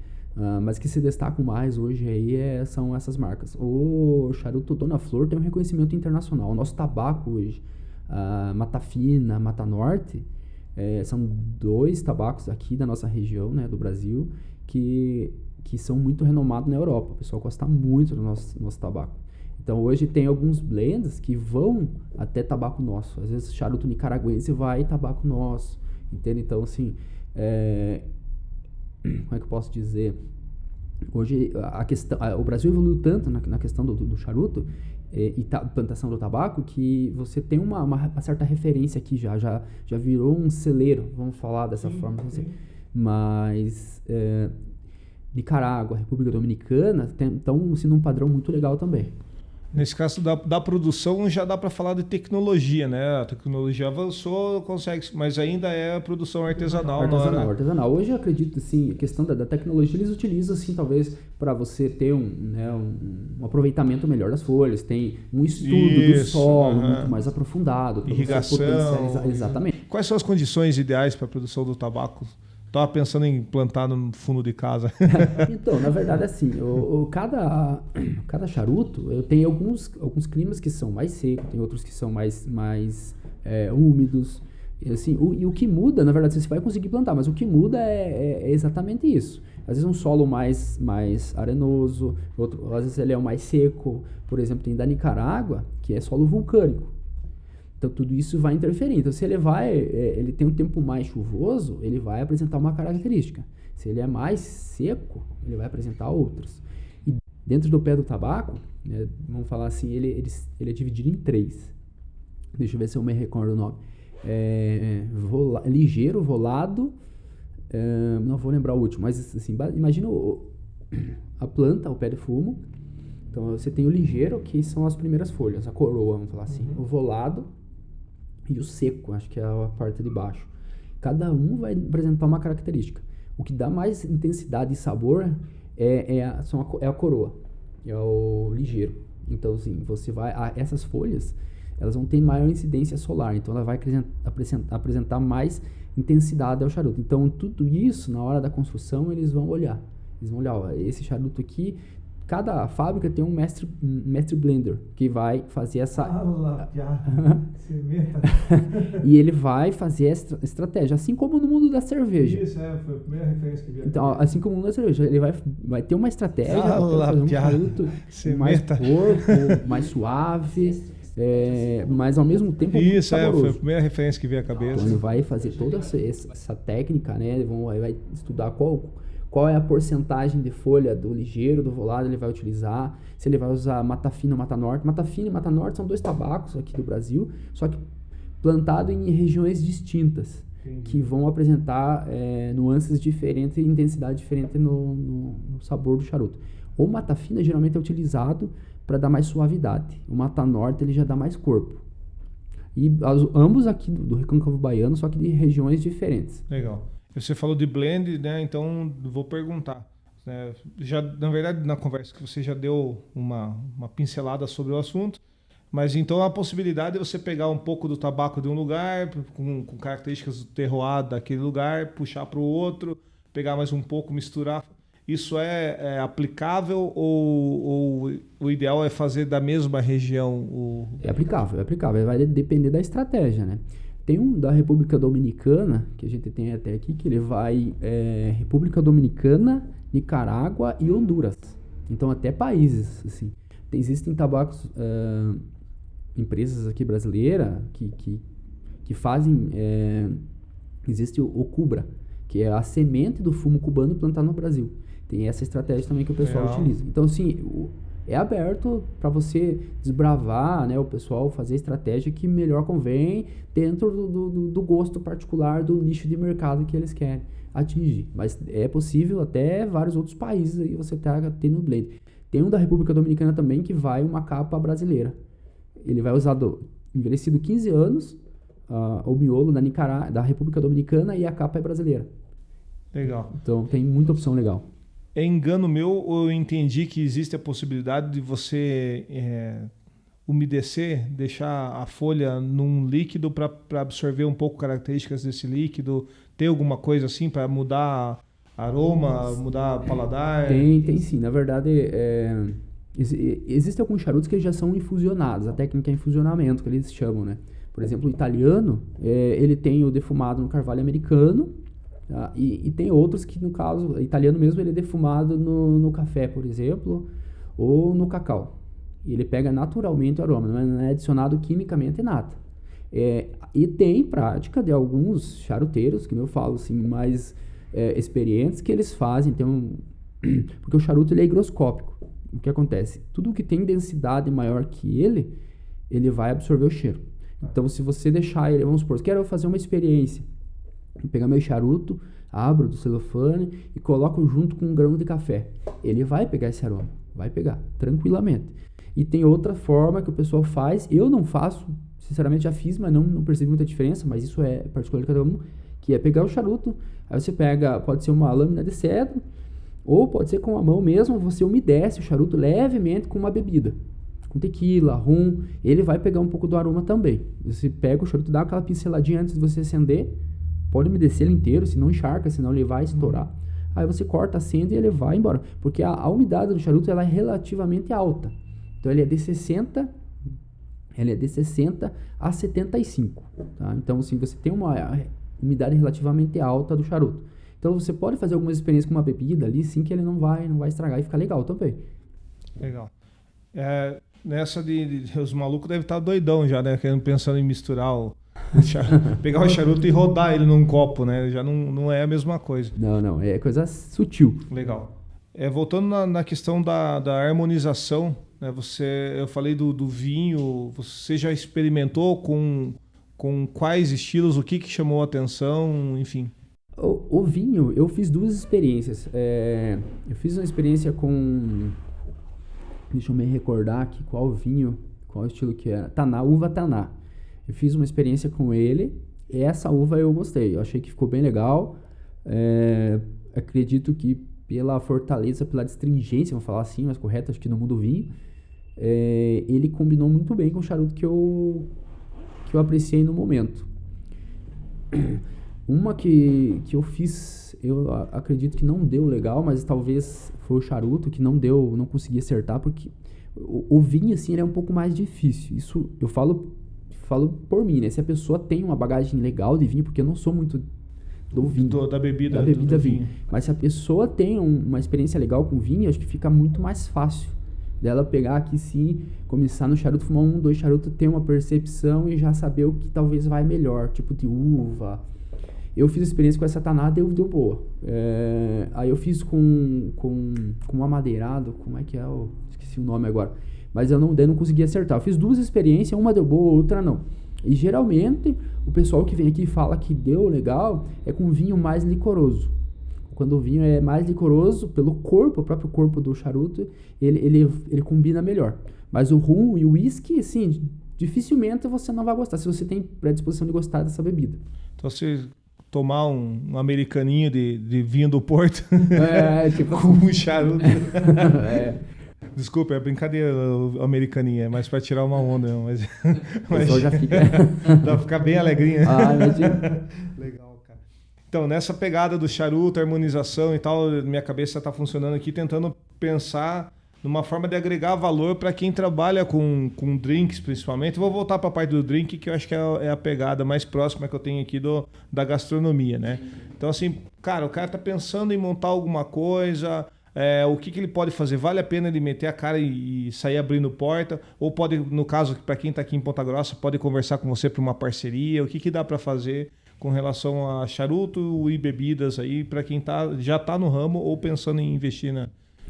Mas que se destacam mais hoje aí são essas marcas. O charuto Dona Flor tem um reconhecimento internacional. O nosso tabaco hoje, Mata Fina, Mata Norte, são 2 tabacos aqui da nossa região, né, do Brasil, que são muito renomados na Europa. O pessoal gosta muito do nosso tabaco. Então hoje tem alguns blends que vão até tabaco nosso. Às vezes charuto nicaragüense vai tabaco nosso. Entende? Então, assim, como é que eu posso dizer? Hoje o Brasil evoluiu tanto na questão do charuto e plantação do tabaco que você tem uma certa referência aqui já virou um celeiro, vamos falar dessa forma. Sim. Mas Nicarágua, República Dominicana estão sendo um padrão muito legal também. Nesse caso da produção já dá para falar de tecnologia, né? A tecnologia avançou, mas ainda é produção artesanal. Artesanal. Hoje eu acredito, assim, a questão da tecnologia eles utilizam, assim, talvez para você ter um aproveitamento melhor das folhas, tem um estudo do solo muito mais aprofundado. Irrigação. Exatamente. Quais são as condições ideais para a produção do tabaco? Estava pensando em plantar no fundo de casa. Então, na verdade, assim, cada charuto tem alguns climas que são mais secos, tem outros que são mais úmidos. E, assim, o que muda, na verdade, você vai conseguir plantar, mas o que muda é exatamente isso. Às vezes um solo mais arenoso, às vezes ele é o mais seco. Por exemplo, tem da Nicarágua, que é solo vulcânico. Então, tudo isso vai interferir. Então, se ele tem um tempo mais chuvoso, ele vai apresentar uma característica. Se ele é mais seco, ele vai apresentar outras. E dentro do pé do tabaco, né, vamos falar assim, ele é dividido em 3. Deixa eu ver se eu me recordo o nome. Ligeiro, volado, não vou lembrar o último, mas assim, imagina a planta, o pé de fumo. Então, você tem o ligeiro, que são as primeiras folhas, a coroa, vamos falar assim. O volado e o seco, acho que é a parte de baixo. Cada um vai apresentar uma característica. O que dá mais intensidade e sabor é a coroa, é o ligeiro. Então, assim, essas folhas, elas vão ter maior incidência solar, então ela vai apresentar mais intensidade ao charuto. Então, tudo isso, na hora da construção, eles vão olhar. Ó, esse charuto aqui, cada fábrica tem um mestre blender que vai fazer essa... E ele vai fazer essa estratégia, assim como no mundo da cerveja. Isso, foi a primeira referência que vi. Então, assim como no mundo da cerveja, ele vai ter uma estratégia para fazer um charuto mais corpo, mais suave, mas ao mesmo tempo muito saboroso. Foi a primeira referência que veio à cabeça. Então, ele vai fazer toda essa técnica, né? Ele vai estudar qual é a porcentagem de folha do ligeiro, do volado ele vai utilizar, se ele vai usar Mata Fina ou Mata Norte. Mata Fina e Mata Norte são 2 tabacos aqui do Brasil, só que plantado em regiões distintas. que vão apresentar nuances diferentes e intensidade diferente no sabor do charuto. O mata fina geralmente é utilizado para dar mais suavidade. O mata norte ele já dá mais corpo. E ambos aqui do Recôncavo Baiano, só que de regiões diferentes. Legal. Você falou de blend, né? Então vou perguntar. Já, na verdade, na conversa que você já deu uma pincelada sobre o assunto, mas então a possibilidade é você pegar um pouco do tabaco de um lugar, com características do terroir daquele lugar, puxar para o outro, pegar mais um pouco, misturar. Isso é aplicável ou o ideal é fazer da mesma região? É aplicável. Vai depender da estratégia, né? Tem um da República Dominicana, que a gente tem até aqui, que ele vai República Dominicana, Nicarágua e Honduras. Então até países, assim. Existem tabacos, empresas aqui brasileiras que fazem... existe o Cubra, que é a semente do fumo cubano plantar no Brasil. Tem essa estratégia também que o pessoal utiliza. Então, assim, é aberto para você desbravar, né, o pessoal fazer a estratégia que melhor convém dentro do gosto particular do nicho de mercado que eles querem atingir. Mas é possível até vários outros países aí você tá tendo blend. Tem um da República Dominicana também que vai uma capa brasileira. Ele vai usar envelhecido 15 anos, o miolo da República Dominicana e a capa é brasileira. Legal. Então tem muita opção legal. É engano meu ou eu entendi que existe a possibilidade de você umedecer, deixar a folha num líquido para absorver um pouco características desse líquido? Tem alguma coisa assim para mudar aroma, mudar paladar? Tem sim. Na verdade, existem alguns charutos que já são infusionados. A técnica é infusionamento, que eles chamam, né? Por exemplo, o italiano, ele tem o defumado no carvalho americano. Tá? E tem outros que, no caso, o italiano mesmo, ele é defumado no café, por exemplo, ou no cacau. E ele pega naturalmente o aroma, não é adicionado quimicamente nada. E tem prática de alguns charuteiros, que eu falo assim, mais experientes, que eles fazem, porque o charuto ele é higroscópico. O que acontece? Tudo que tem densidade maior que ele vai absorver o cheiro. Então, se você deixar ele, vamos supor, quero fazer uma experiência, vou pegar meu charuto, abro do celofane e coloco junto com um grão de café. Ele vai pegar esse aroma, vai pegar, tranquilamente. E tem outra forma que o pessoal faz, eu não faço, sinceramente já fiz, mas não percebi muita diferença, mas isso é particular de cada um, que é pegar o charuto, aí você pega, pode ser uma lâmina de cedro, ou pode ser com a mão mesmo, você umedece o charuto levemente com uma bebida. Com tequila, rum, ele vai pegar um pouco do aroma também. Você pega o charuto, dá aquela pinceladinha antes de você acender, pode umedecer ele inteiro, se não encharca, senão ele vai estourar. Aí você corta, acende e ele vai embora. Porque a umidade do charuto ela é relativamente alta. Então ele é de 60 a 75. Tá? Então assim, você tem uma umidade relativamente alta do charuto. Então você pode fazer algumas experiências com uma bebida ali, sim, que ele não vai estragar e fica legal também. Legal. Nessa os malucos devem estar doidão já, né? Pensando em misturar pegar o charuto e rodar ele num copo, né? Já não é a mesma coisa. Não, é coisa sutil. Legal. Voltando na questão da harmonização, né? Eu falei do vinho, você já experimentou com quais estilos, o que chamou a atenção, enfim? O vinho, eu fiz duas experiências. Eu fiz uma experiência com... Deixa eu me recordar aqui qual vinho, qual estilo que era. Uva Taná. Eu fiz uma experiência com ele. E essa uva eu gostei. Eu achei que ficou bem legal. Acredito que pela fortaleza, pela astringência, vamos falar assim, mais correto, acho que no mundo do vinho, ele combinou muito bem com o charuto que eu apreciei no momento. Uma que eu fiz, eu acredito que não deu legal, mas talvez foi o charuto que não consegui acertar, porque o vinho, assim, ele é um pouco mais difícil. Isso eu falo por mim, né? Se a pessoa tem uma bagagem legal de vinho, porque eu não sou muito do vinho. Da bebida vinho. Mas se a pessoa tem uma experiência legal com vinho, acho que fica muito mais fácil dela pegar aqui sim, começar no charuto, fumar 2 charutos, ter uma percepção e já saber o que talvez vai melhor, tipo de uva. Eu fiz experiência com essa Taná, deu boa. Aí eu fiz com um amadeirado, como é que é? Esqueci o nome agora. Mas eu não consegui acertar. Eu fiz 2 experiências, uma deu boa, outra não. E geralmente, o pessoal que vem aqui e fala que deu legal é com vinho mais licoroso. Quando o vinho é mais licoroso, pelo corpo, o próprio corpo do charuto, ele combina melhor. Mas o rum e o whisky, assim, dificilmente você não vai gostar, se você tem predisposição de gostar dessa bebida. Então, se tomar um americaninho de vinho do Porto Tipo com um charuto... É. Desculpa, é brincadeira o americaninha, é mais para tirar uma onda, mas O pessoal já fica... dá pra ficar bem alegrinha. Imagina. Legal, cara. Então, nessa pegada do charuto, harmonização e tal, minha cabeça tá funcionando aqui, tentando pensar numa forma de agregar valor para quem trabalha com drinks, principalmente. Vou voltar para a parte do drink, que eu acho que é a pegada mais próxima que eu tenho aqui da gastronomia, né? Então, assim, cara, o cara tá pensando em montar alguma coisa... o que ele pode fazer? Vale a pena ele meter a cara e sair abrindo porta? Ou pode, no caso, para quem está aqui em Ponta Grossa, pode conversar com você para uma parceria? O que dá para fazer com relação a charuto e bebidas aí para quem já está no ramo ou pensando em investir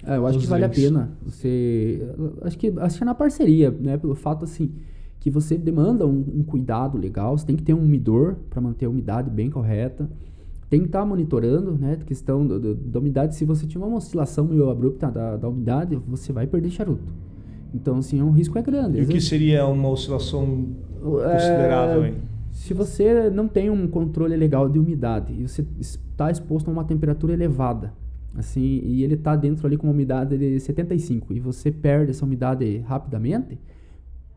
eu acho que vale a pena. Acho que é na parceria, né? Pelo fato assim que você demanda um cuidado legal, você tem que ter um umidor para manter a umidade bem correta. Tem que estar monitorando, né, a questão da umidade. Se você tiver uma oscilação meio abrupta da umidade, você vai perder charuto. Então, assim, o risco é grande. E o que seria uma oscilação considerável, hein? Se você não tem um controle legal de umidade e você está exposto a uma temperatura elevada, assim, e ele está dentro ali com uma umidade de 75 e você perde essa umidade rapidamente,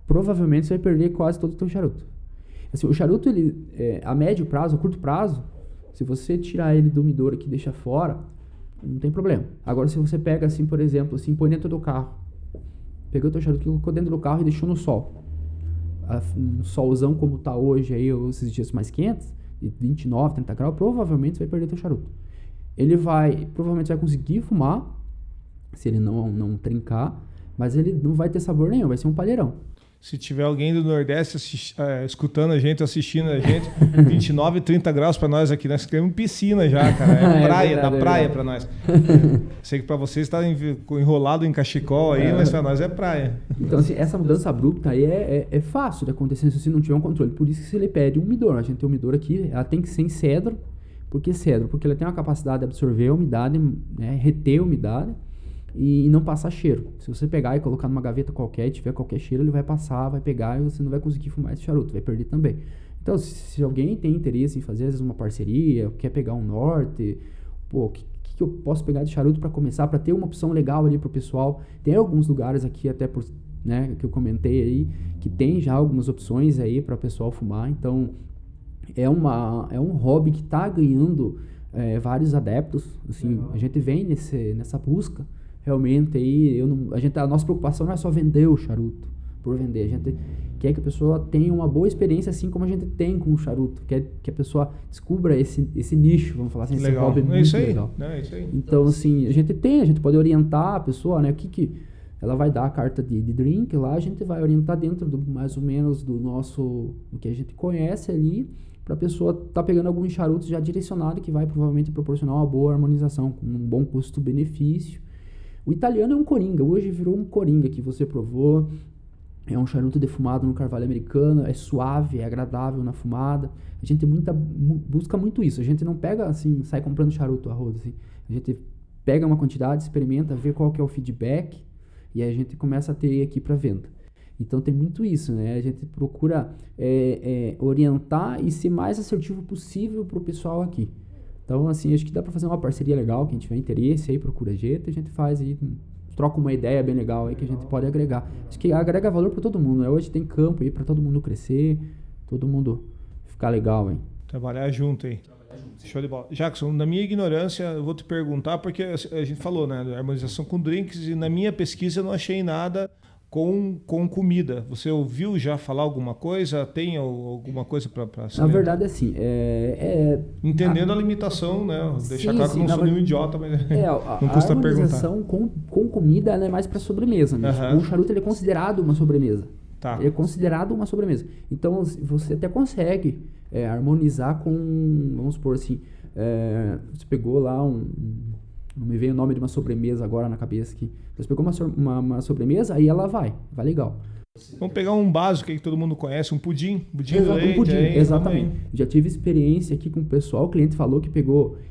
provavelmente você vai perder quase todo o seu charuto. Assim, o charuto, ele, a médio prazo, a curto prazo, se você tirar ele do umidor aqui e deixar fora, não tem problema. Agora, se você pega assim, por exemplo, assim, põe dentro do carro, pegou o teu charuto, colocou dentro do carro e deixou no sol. Um solzão como tá hoje aí, esses dias mais quentes, de 29, 30 graus, provavelmente você vai perder teu charuto. Ele provavelmente vai conseguir fumar, se ele não trincar, mas ele não vai ter sabor nenhum, vai ser um palheirão. Se tiver alguém do Nordeste escutando a gente, assistindo a gente, 29, 30 graus para nós aqui, nós queremos piscina já, cara. É praia, da praia para nós. Sei que para vocês está enrolado em cachecol aí, mas para nós é praia. Então, assim, essa mudança abrupta aí é fácil de acontecer se você não tiver um controle. Por isso que se ele pede um umidor. A gente tem um umidor aqui, ela tem que ser em cedro. Por que cedro? Porque ela tem uma capacidade de absorver a umidade, né, reter a umidade e não passar cheiro. Se você pegar e colocar numa gaveta qualquer e tiver qualquer cheiro, ele vai passar, vai pegar e você não vai conseguir fumar esse charuto, vai perder também. Então, se alguém tem interesse em fazer, às vezes, uma parceria, quer pegar um norte, o que eu posso pegar de charuto para começar, para ter uma opção legal ali pro pessoal. Tem alguns lugares aqui, até por, né, que eu comentei aí, que tem já algumas opções aí para o pessoal fumar. Então, é um hobby que está ganhando vários adeptos. Assim, a gente vem nessa busca. Realmente aí, a nossa preocupação não é só vender o charuto por vender. A gente quer que a pessoa tenha uma boa experiência, assim como a gente tem com o charuto. Quer que a pessoa descubra esse nicho, vamos falar assim, esse hobby muito legal. É isso aí. Então, assim, a gente pode orientar a pessoa, né? O que ela vai dar a carta de drink lá, a gente vai orientar dentro mais ou menos do que a gente conhece ali, para a pessoa tá pegando alguns charutos já direcionado que vai provavelmente proporcionar uma boa harmonização, com um bom custo-benefício. O italiano é um coringa, hoje virou um coringa que você provou, é um charuto defumado no carvalho americano, é suave, é agradável na fumada. A gente busca muito isso, a gente não pega assim, sai comprando charuto a rodo, assim. A gente pega uma quantidade, experimenta, vê qual que é o feedback e aí a gente começa a ter aqui para venda. Então tem muito isso, né? A gente procura orientar e ser mais assertivo possível para o pessoal aqui. Então, assim, acho que dá para fazer uma parceria legal, quem tiver interesse aí, procura a gente faz aí, troca uma ideia bem legal aí que a gente pode agregar. Acho que agrega valor para todo mundo, né? Hoje tem campo aí para todo mundo crescer, todo mundo ficar legal, hein? Trabalhar junto aí. Show de bola. Jackson, na minha ignorância, eu vou te perguntar, porque a gente falou, né, da harmonização com drinks, e na minha pesquisa eu não achei nada com comida. Você ouviu já falar alguma coisa? Tem alguma coisa para saber? Na verdade, assim, entendendo a limitação, né? Deixar claro que eu não sou nenhum idiota, mas não custa perguntar. A harmonização com comida ela é mais para sobremesa mesmo. O charuto ele é considerado uma sobremesa. Tá. Ele é considerado uma sobremesa. Então, você até consegue harmonizar com, vamos supor assim, você pegou lá não me veio o nome de uma sobremesa agora na cabeça aqui. Você pegou uma sobremesa, aí ela vai legal. Vamos pegar um básico aí que todo mundo conhece, um pudim de leite. Um pudim, aí, exatamente. Já tive experiência aqui com o pessoal, o cliente falou que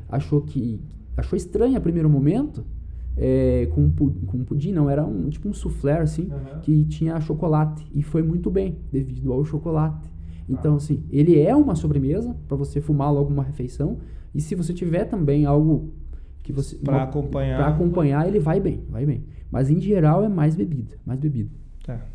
achou estranho a primeiro momento, com um pudim, não, era tipo um soufflé, assim, que tinha chocolate, e foi muito bem, devido ao chocolate. Então, assim, ele é uma sobremesa, para você fumar logo uma refeição, e se você tiver também algo que você... Para acompanhar, ele vai bem. Mas, em geral, é mais bebida. Tá.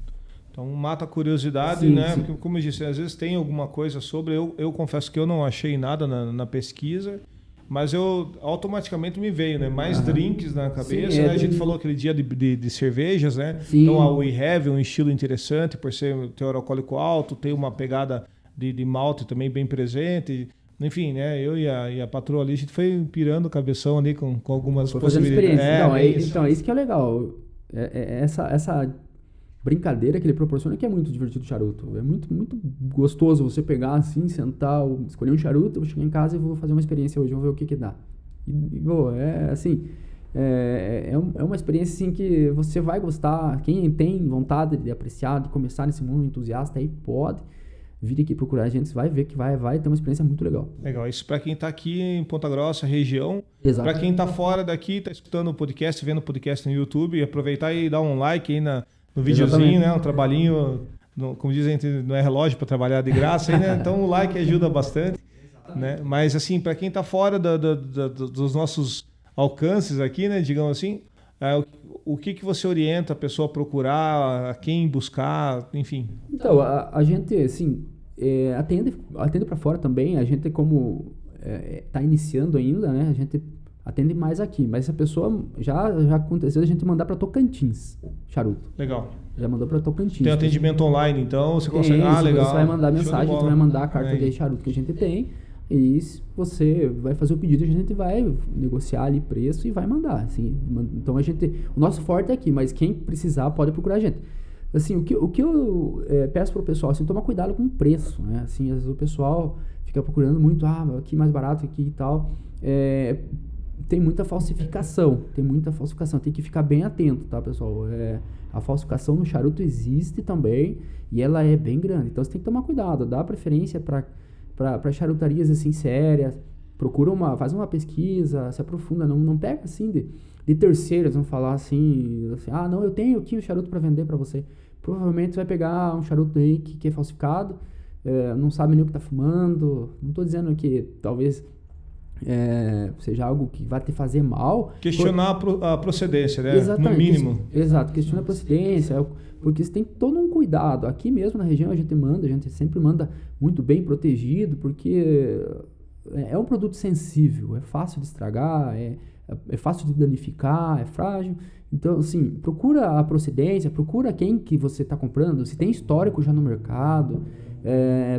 Então, mata a curiosidade, sim, né? sim. Porque, como eu disse, às vezes tem alguma coisa sobre... Eu confesso que eu não achei nada na pesquisa, mas eu automaticamente me veio, né? Mais drinks na cabeça, sim, né? A gente falou aquele dia de cervejas, né? Sim. Então, a We Have é um estilo interessante, por ser teor alcoólico alto, tem uma pegada de malte também bem presente. Enfim, né? Eu e a patroa ali, a gente foi pirando o cabeção ali com algumas possibilidades. Então, isso que é legal. Essa brincadeira que ele proporciona que é muito divertido o charuto. É muito, muito gostoso você pegar assim, sentar, escolher um charuto, eu vou chegar em casa e vou fazer uma experiência hoje, vou ver o que dá. É uma experiência assim que você vai gostar. Quem tem vontade de apreciar, de começar nesse mundo entusiasta, aí pode vir aqui procurar a gente, você vai ver que vai ter uma experiência muito legal. Legal, isso para quem está aqui em Ponta Grossa, região. Para quem está fora daqui, está escutando o podcast, vendo o podcast no YouTube, aproveitar e dar um like aí no videozinho, né? Um trabalhinho, como dizem, não é relógio para trabalhar de graça, aí, né? Então o like ajuda bastante. Né? Mas assim, para quem está fora dos nossos alcances aqui, né? Digamos assim, o que você orienta a pessoa a procurar, a quem buscar, enfim? Então, a gente, assim, atende para fora também. A gente, como está iniciando ainda, né? A gente atende mais aqui. Mas se a pessoa já aconteceu a gente mandar para Tocantins, charuto. Legal. Já mandou para Tocantins. Tem atendimento online, então você consegue... legal. Você vai mandar mensagem, você vai mandar a carta de charuto que a gente tem. E você vai fazer o pedido, a gente vai negociar ali preço e vai mandar, assim. Então o nosso forte é aqui, mas quem precisar pode procurar a gente. Assim, o que eu peço pro pessoal, assim, tomar cuidado com o preço, né? Assim, às vezes o pessoal fica procurando muito, aqui mais barato, aqui e tal. Tem muita falsificação, tem que ficar bem atento, tá, pessoal? A falsificação no charuto existe também e ela é bem grande, então você tem que tomar cuidado, dá preferência para charutarias assim sérias, faz uma pesquisa, se aprofunda, não pega assim de terceiros, vão falar assim, não, eu tenho aqui um charuto para vender para você. Provavelmente você vai pegar um charuto aí que é falsificado, não sabe nem o que tá fumando. Não tô dizendo que talvez seja algo que vai te fazer mal. Questionar a procedência, né? Exatamente, no mínimo. Exato, questiona a procedência, porque você tem todo um cuidado. Aqui mesmo na região a gente sempre manda muito bem protegido, porque é um produto sensível, é fácil de estragar, é fácil de danificar, é frágil. Então, assim, procura a procedência, procura quem que você está comprando, se tem histórico já no mercado,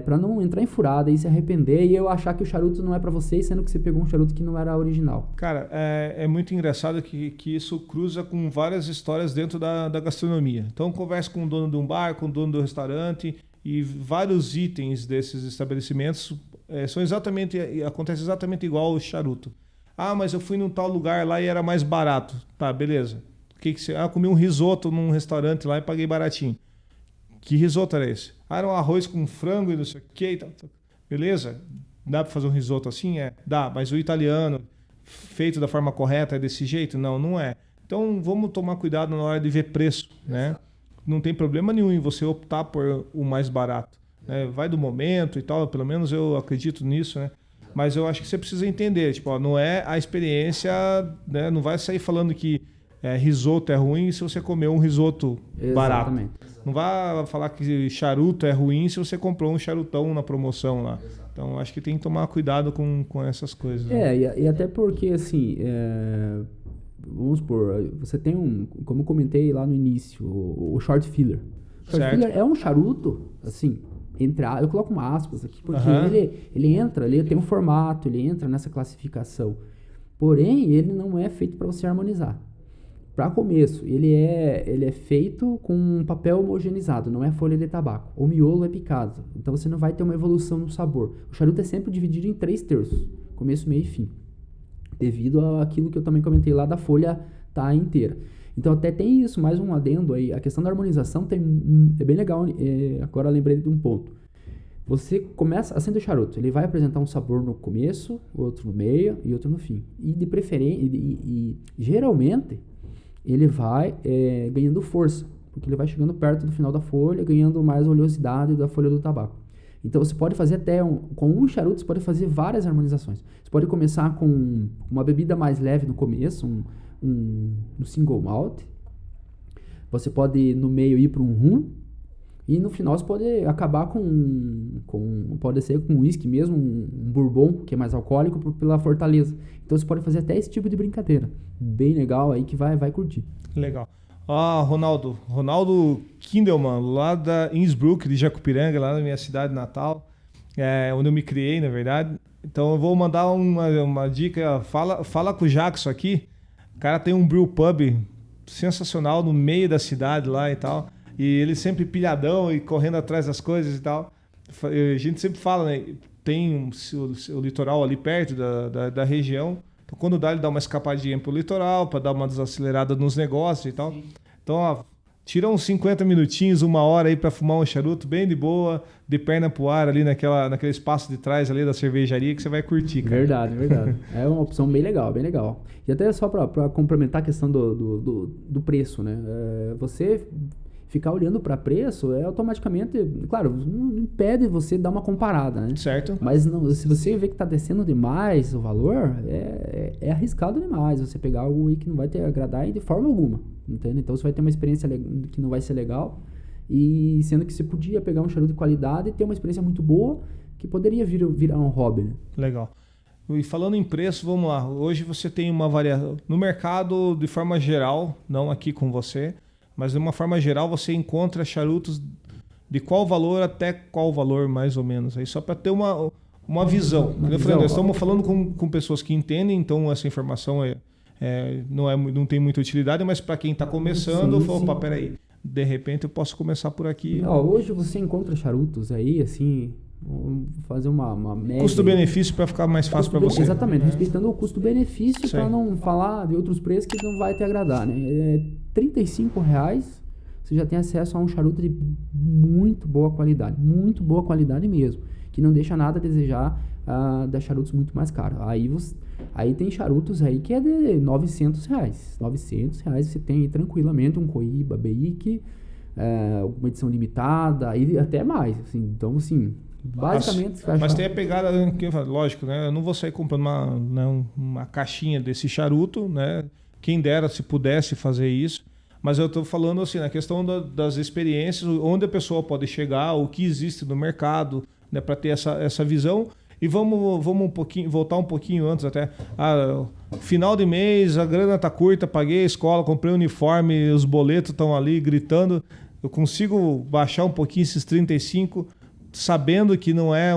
para não entrar em furada e se arrepender e eu achar que o charuto não é para você, sendo que você pegou um charuto que não era original. Cara, é muito engraçado que isso cruza com várias histórias dentro da gastronomia. Então, conversa com o dono de um bar, com o dono do restaurante, e vários itens desses estabelecimentos acontece exatamente igual o charuto. Mas eu fui num tal lugar lá e era mais barato. Tá, beleza. Comi um risoto num restaurante lá e paguei baratinho. Que risoto era esse? Era um arroz com frango e não sei o que. Beleza? Dá para fazer um risoto assim? Dá, mas o italiano, feito da forma correta, é desse jeito? Não é. Então, vamos tomar cuidado na hora de ver preço, né? Não tem problema nenhum em você optar por o mais barato. Né? Vai do momento e tal, pelo menos eu acredito nisso, né? Mas eu acho que você precisa entender, não é a experiência, né? Não vai sair falando que risoto é ruim se você comeu um risoto barato. Não vai falar que charuto é ruim se você comprou um charutão na promoção lá. Então, acho que tem que tomar cuidado com essas coisas. Né? E até porque, assim, vamos supor, você tem como eu comentei lá no início, o short filler. O short filler é um charuto, assim, eu coloco uma aspas aqui, porque ele tem um formato, ele entra nessa classificação. Porém, ele não é feito para você harmonizar. Para começo, ele é feito com um papel homogeneizado, não é folha de tabaco. O miolo é picado, então você não vai ter uma evolução no sabor. O charuto é sempre dividido em 3/3, começo, meio e fim, devido àquilo que eu também comentei lá da folha tá inteira. Então até tem isso, mais um adendo aí. A questão da harmonização é bem legal. Agora eu lembrei de um ponto. Você começa, acende o charuto, ele vai apresentar um sabor no começo, outro no meio e outro no fim. E de preferência, geralmente, ele vai ganhando força, porque ele vai chegando perto do final da folha, ganhando mais oleosidade da folha do tabaco. Então você pode fazer com um charuto, você pode fazer várias harmonizações. Você pode começar com uma bebida mais leve no começo, um single malt. Você pode no meio ir para um rum. E no final você pode acabar pode ser com uísque mesmo, um bourbon, que é mais alcoólico, pela fortaleza. Então você pode fazer até esse tipo de brincadeira. Bem legal aí que vai curtir. Legal. Ronaldo Kindelman, lá da Innsbruck, de Jacupiranga, lá na minha cidade natal, onde eu me criei, na verdade. Então eu vou mandar uma dica. Fala com o Jackson aqui. O cara tem um brew pub sensacional no meio da cidade lá e tal. E ele sempre pilhadão e correndo atrás das coisas e tal. A gente sempre fala, né? Tem o litoral ali perto da região. Então, quando dá, ele dá uma escapadinha pro litoral para dar uma desacelerada nos negócios e tal. Então, tira uns 50 minutinhos, 1 hora aí para fumar um charuto bem de boa, de perna pro ar ali naquele espaço de trás ali da cervejaria que você vai curtir, cara. Verdade. É uma opção bem legal, bem legal. E até só para complementar a questão do preço, né? Você ficar olhando para preço automaticamente, claro, não impede você dar uma comparada, né? Certo. Mas não, se você vê que está descendo demais o valor, é arriscado demais você pegar algo aí que não vai te agradar de forma alguma, entende? Então você vai ter uma experiência que não vai ser legal, e sendo que você podia pegar um charuto de qualidade e ter uma experiência muito boa, que poderia virar um hobby, né? Legal. E falando em preço, vamos lá. Hoje você tem uma variação no mercado de forma geral, não aqui com você, mas de uma forma geral você encontra charutos de qual valor até qual valor, mais ou menos. Aí só para ter uma visão. Nós estamos falando com pessoas que entendem, então essa informação não tem muita utilidade, mas para quem está começando, opa, peraí, de repente eu posso começar por aqui. Hoje você encontra charutos aí, assim, vamos fazer uma média. Custo-benefício para ficar mais fácil para você. Exatamente, respeitando o custo-benefício para não falar de outros preços que não vai te agradar, né? R$35, você já tem acesso a um charuto de muito boa qualidade mesmo, que não deixa nada a desejar de charutos muito mais caros. Aí tem charutos aí que é de R$900. R$900 você tem tranquilamente um Cohiba Beic, uma edição limitada, e até mais, assim. Então, assim, basicamente... Mas tem a pegada, lógico, né? Eu não vou sair comprando uma caixinha desse charuto, né? Quem dera se pudesse fazer isso. Mas eu estou falando assim, na questão das experiências, onde a pessoa pode chegar, o que existe no mercado, né, para ter essa visão. E vamos voltar um pouquinho antes até. Final de mês, a grana está curta, paguei a escola, comprei o uniforme, os boletos estão ali gritando. Eu consigo baixar um pouquinho esses 35, sabendo que não é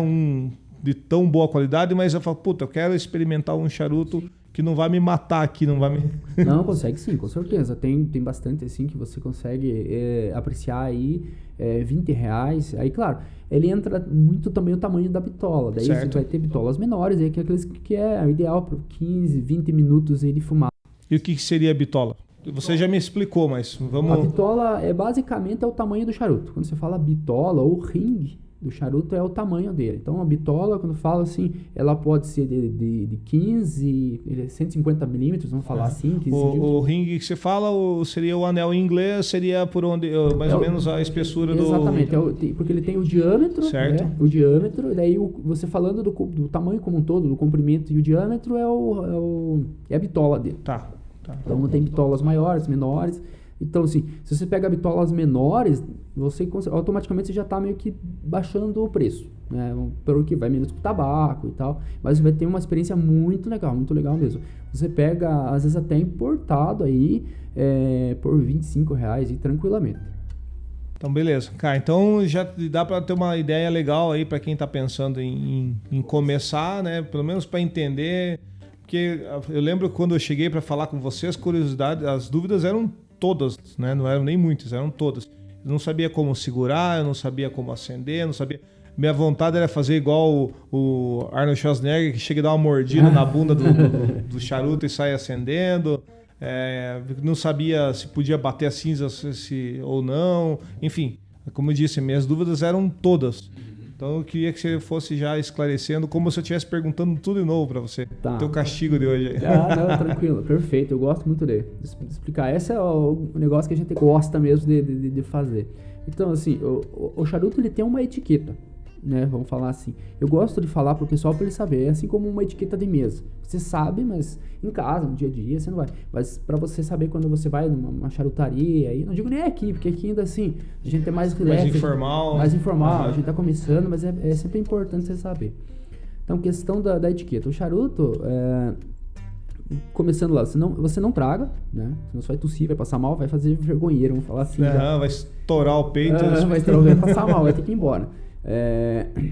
de tão boa qualidade, mas eu falo, eu quero experimentar um charuto que não vai me matar aqui, não vai me... Não, consegue sim, com certeza. Tem bastante assim que você consegue apreciar aí, R$20. Aí, claro, ele entra muito também o tamanho da bitola. Daí você vai ter bitolas menores, aí, que é aqueles que é ideal para 15, 20 minutos aí de fumar. E o que seria a bitola? Você já me explicou, mas vamos... A bitola basicamente é o tamanho do charuto. Quando você fala bitola ou ringue do charuto, é o tamanho dele. Então a bitola, quando fala assim, ela pode ser de 15, 150 milímetros, vamos falar assim. O ringue que você fala seria o anel em inglês, seria por onde mais ou menos a espessura do... Exatamente, porque ele tem o diâmetro, certo. Né? O diâmetro, daí você falando do tamanho como um todo, do comprimento, e o diâmetro é a bitola dele. Tá. Então tem bitolas maiores, menores. Então, assim, se você pega bitolas menores, automaticamente você já está meio que baixando o preço, né? Pelo que vai menos com tabaco e tal. Mas você vai ter uma experiência muito legal mesmo. Você pega, às vezes até importado aí, por R$25 e tranquilamente. Então, beleza. Cara, então já dá para ter uma ideia legal aí para quem está pensando em começar, né? Pelo menos para entender. Porque eu lembro quando eu cheguei para falar com vocês, as dúvidas eram todas, né? Não eram nem muitas, eram todas. Eu não sabia como segurar, eu não sabia como acender, eu não sabia... Minha vontade era fazer igual o Arnold Schwarzenegger, que chega e dá uma mordida na bunda do charuto e sai acendendo. não sabia se podia bater a cinza ou não, enfim, como eu disse, minhas dúvidas eram todas. Então eu queria que você fosse já esclarecendo, como se eu estivesse perguntando tudo de novo para você. Tá. Teu castigo de hoje. Não, tranquilo, perfeito. Eu gosto muito de explicar. Esse é o negócio que a gente gosta mesmo de fazer. Então, assim, o charuto ele tem uma etiqueta, né? Vamos falar assim. Eu gosto de falar pro pessoal para ele saber, é assim como uma etiqueta de mesa. Você sabe, mas em casa, no dia a dia, você não vai. Mas para você saber quando você vai numa charutaria, aí não digo nem aqui, porque aqui ainda assim, a gente é mais relax. Mais informal. Mais informal, a gente tá começando, mas é sempre importante você saber. Então, questão da etiqueta. O charuto, começando lá, você não traga, né? Senão você vai tossir, vai passar mal, vai fazer vergonheiro, vamos falar assim. Vai estourar o peito. Vai passar mal, vai ter que ir embora.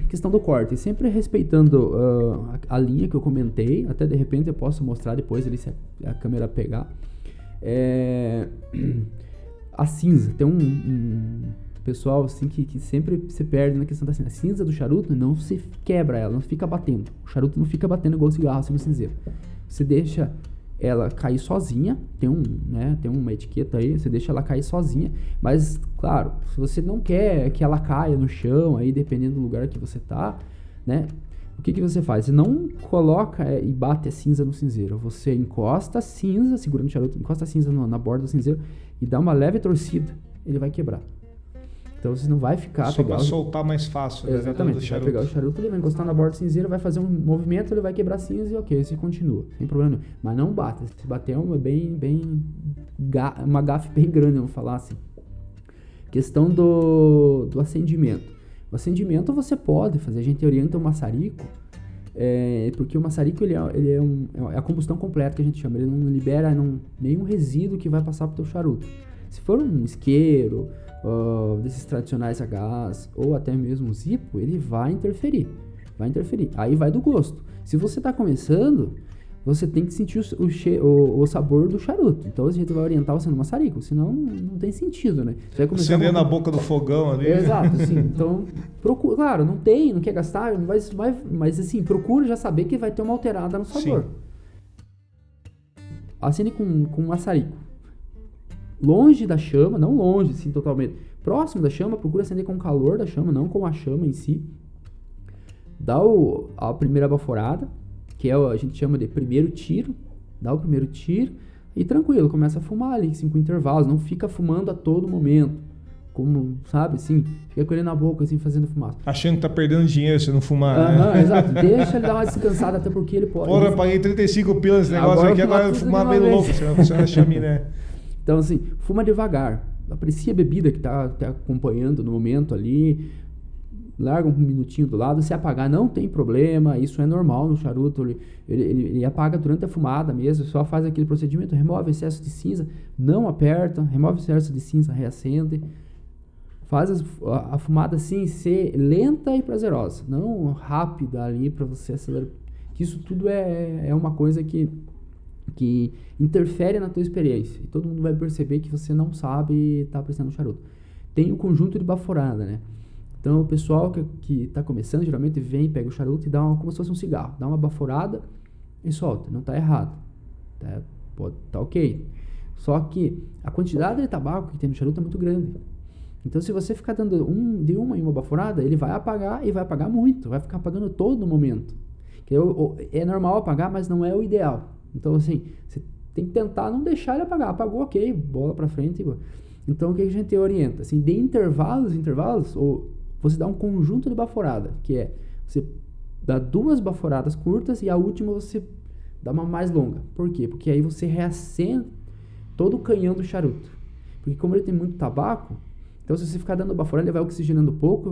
Questão do corte, sempre respeitando a linha que eu comentei, até de repente eu posso mostrar depois ali se a câmera pegar. A cinza, tem um pessoal assim que sempre se perde na questão da cinza. A cinza do charuto não se quebra, ela não fica batendo. O charuto não fica batendo igual o cigarro assim no cinzeiro. Você deixa ela cair sozinha, tem uma etiqueta aí, você deixa ela cair sozinha, mas claro, se você não quer que ela caia no chão, aí dependendo do lugar que você tá, né, o que você faz? Você não coloca e bate a cinza no cinzeiro, você encosta a cinza, segurando o charuto, encosta a cinza na borda do cinzeiro e dá uma leve torcida, ele vai quebrar. Então você não vai ficar... Só para soltar mais fácil. Exatamente, né, você vai pegar o charuto, ele vai encostar na borda do cinzeiro, vai fazer um movimento, ele vai quebrar a cinza e ok, você continua, sem problema nenhum. Mas não bata, se bater é uma gafe bem grande, vamos falar assim. Questão do acendimento. O acendimento você pode fazer, a gente orienta o maçarico, porque o maçarico ele é a combustão completa que a gente chama, ele não libera nenhum resíduo que vai passar pro teu charuto. Se for um isqueiro... desses tradicionais a gás ou até mesmo um Zippo, ele vai interferir, aí vai do gosto. Se você está começando, você tem que sentir o sabor do charuto, então a gente vai orientar você no maçarico, senão não tem sentido, né? Você vai começar acender na boca do fogão ali. Exato, assim, então procura, claro, não quer gastar, mas assim, procura já saber que vai ter uma alterada no sabor. Sim. Acende com maçarico. Longe da chama, não longe, sim, totalmente. Próximo da chama, procura acender com o calor da chama, não com a chama em si. Dá a primeira baforada, que a gente chama de primeiro tiro. Dá o primeiro tiro e tranquilo, começa a fumar ali, assim, com intervalos. Não fica fumando a todo momento. Como, sabe, assim, fica com ele na boca, assim, fazendo fumaça. Achando que tá perdendo dinheiro se não fumar, né? Exato. Deixa ele dar uma descansada, até porque ele pode... Porra, eu paguei 35 pilas nesse negócio aqui, agora eu vou fumar meio louco, você não chame, né? Então, assim, fuma devagar. Aprecia a bebida que tá acompanhando no momento ali. Larga um minutinho do lado. Se apagar, não tem problema. Isso é normal no charuto. Ele apaga durante a fumada mesmo. Só faz aquele procedimento. Remove excesso de cinza. Não aperta. Remove excesso de cinza. Reacende. Faz a fumada assim ser lenta e prazerosa. Não rápida ali para você acelerar. Isso tudo é uma coisa que interfere na tua experiência. E todo mundo vai perceber que você não sabe estar apreciando o charuto. Tem o conjunto de baforada, né? Então, o pessoal que está começando, geralmente vem, pega o charuto e dá como se fosse um cigarro. Dá uma baforada e solta. Não está errado. Tá ok. Só que a quantidade de tabaco que tem no charuto é muito grande. Então, se você ficar dando de uma em uma baforada, ele vai apagar e vai apagar muito. Vai ficar apagando todo momento. É normal apagar, mas não é o ideal. Então, assim, você tem que tentar não deixar ele apagar. Apagou, ok, bola pra frente. Então, o que a gente orienta? Assim, de intervalos, ou você dá um conjunto de baforada, que é, você dá 2 baforadas curtas e a última você dá uma mais longa. Por quê? Porque aí você reacende todo o canhão do charuto. Porque como ele tem muito tabaco, então se você ficar dando baforada, ele vai oxigenando pouco,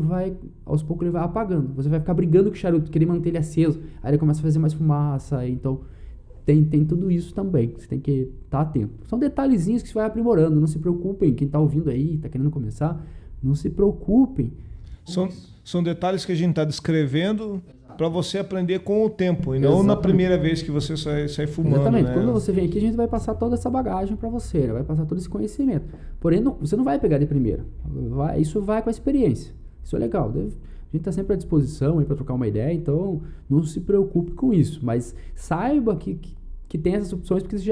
aos poucos ele vai apagando. Você vai ficar brigando com o charuto, querer manter ele aceso, aí ele começa a fazer mais fumaça, então... Tem tudo isso também, você tem que estar atento. São detalhezinhos que você vai aprimorando, não se preocupem, quem está ouvindo aí, está querendo começar, não se preocupem. São detalhes que a gente está descrevendo para você aprender com o tempo, e não na primeira vez que você sai fumando. Exatamente, né? Quando você vem aqui, a gente vai passar toda essa bagagem para você, né? Vai passar todo esse conhecimento. Porém, você não vai pegar de primeira, isso vai com a experiência, isso é legal. A gente está sempre à disposição para trocar uma ideia, então não se preocupe com isso. Mas saiba que que tem essas opções, porque você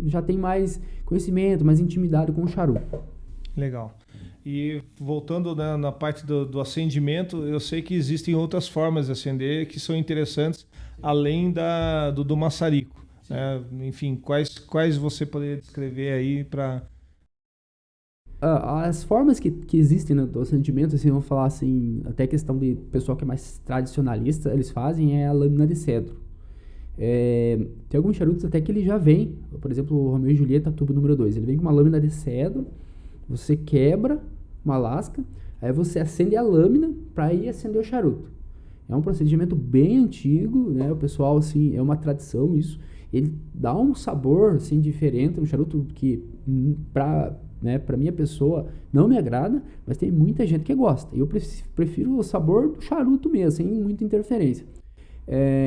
já tem mais conhecimento, mais intimidade com o charuto. Legal. E voltando, né, na parte do acendimento, eu sei que existem outras formas de acender que são interessantes, além do maçarico. Né? Enfim, quais você poderia descrever aí para... As formas que existem no acendimento, assim, vamos falar assim, até questão de pessoal que é mais tradicionalista, eles fazem a lâmina de cedro. Tem alguns charutos até que ele já vem, por exemplo, o Romeu e Julieta, tubo número 2, ele vem com uma lâmina de cedro, você quebra uma lasca, aí você acende a lâmina para ir acender o charuto. É um procedimento bem antigo, né? O pessoal, assim, é uma tradição isso. Ele dá um sabor, assim, diferente, um charuto que, pra minha pessoa, não me agrada, mas tem muita gente que gosta. Eu prefiro o sabor do charuto mesmo, sem muita interferência.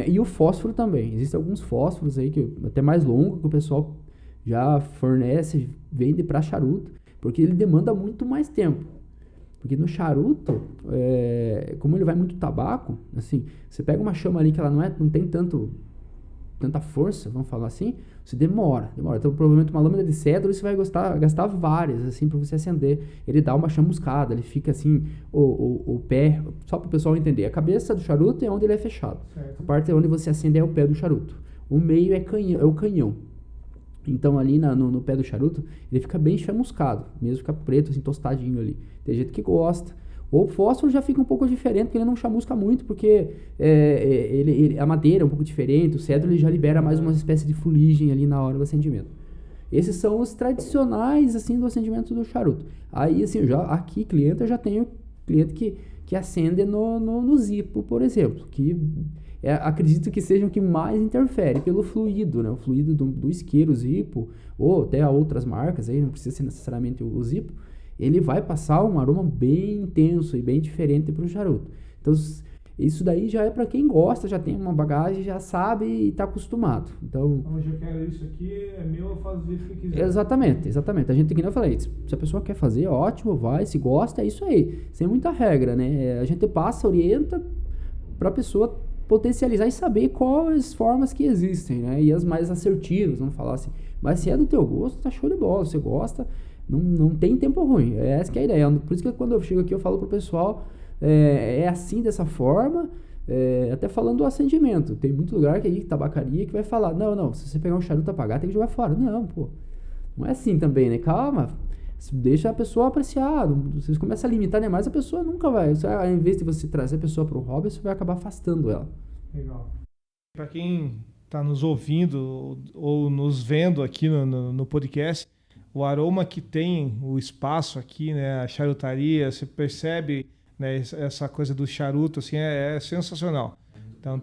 E o fósforo também. Existem alguns fósforos aí, até mais longo, que o pessoal já fornece, vende para charuto, porque ele demanda muito mais tempo. Porque no charuto, como ele vai muito tabaco, assim, você pega uma chama ali que ela não tem tanta força, vamos falar assim, você demora. Então, provavelmente uma lâmina de cedro você vai gastar várias, assim, para você acender. Ele dá uma chamuscada, ele fica assim, o pé, só para o pessoal entender, a cabeça do charuto é onde ele é fechado. Certo. A parte onde você acende é o pé do charuto. O meio é o canhão. Então ali no pé do charuto, ele fica bem chamuscado, mesmo fica preto, assim, tostadinho ali. Tem gente que gosta. O fósforo já fica um pouco diferente, porque ele não chamusca muito, porque a madeira é um pouco diferente, o cedro ele já libera mais uma espécie de fuligem ali na hora do acendimento. Esses são os tradicionais, assim, do acendimento do charuto. Aí, assim, eu já tenho cliente que acende no Zippo, por exemplo, que... acredito que seja o que mais interfere pelo fluido, né? O fluido do isqueiro Zippo, ou até outras marcas, aí não precisa ser necessariamente o Zippo, ele vai passar um aroma bem intenso e bem diferente para o charuto. Então, isso daí já é para quem gosta, já tem uma bagagem, já sabe e está acostumado. Então, hoje eu quero isso aqui, é meu, eu faço o jeito que eu quiser. Exatamente. A gente, que nem eu falei, se a pessoa quer fazer, ótimo, vai, se gosta, é isso aí. Sem muita regra, né? A gente passa, orienta para a pessoa potencializar e saber quais formas que existem, né? E as mais assertivas, vamos falar assim. Mas se é do teu gosto, tá show de bola. Você gosta, não tem tempo ruim. Essa que é a ideia. Por isso que quando eu chego aqui, eu falo pro pessoal, assim, dessa forma, até falando do acendimento. Tem muito lugar que aí, tabacaria, que vai falar, não, se você pegar um charuto apagar, tem que jogar fora. Não, pô. Não é assim também, né? Calma. Deixa a pessoa apreciar. Você começa a limitar demais, a pessoa nunca vai. Ao invés de você trazer a pessoa para o hobby, você vai acabar afastando ela. Legal. Para quem está nos ouvindo ou nos vendo aqui no podcast, o aroma que tem o espaço aqui, né, a charutaria, você percebe, né, essa coisa do charuto, assim, é sensacional. Então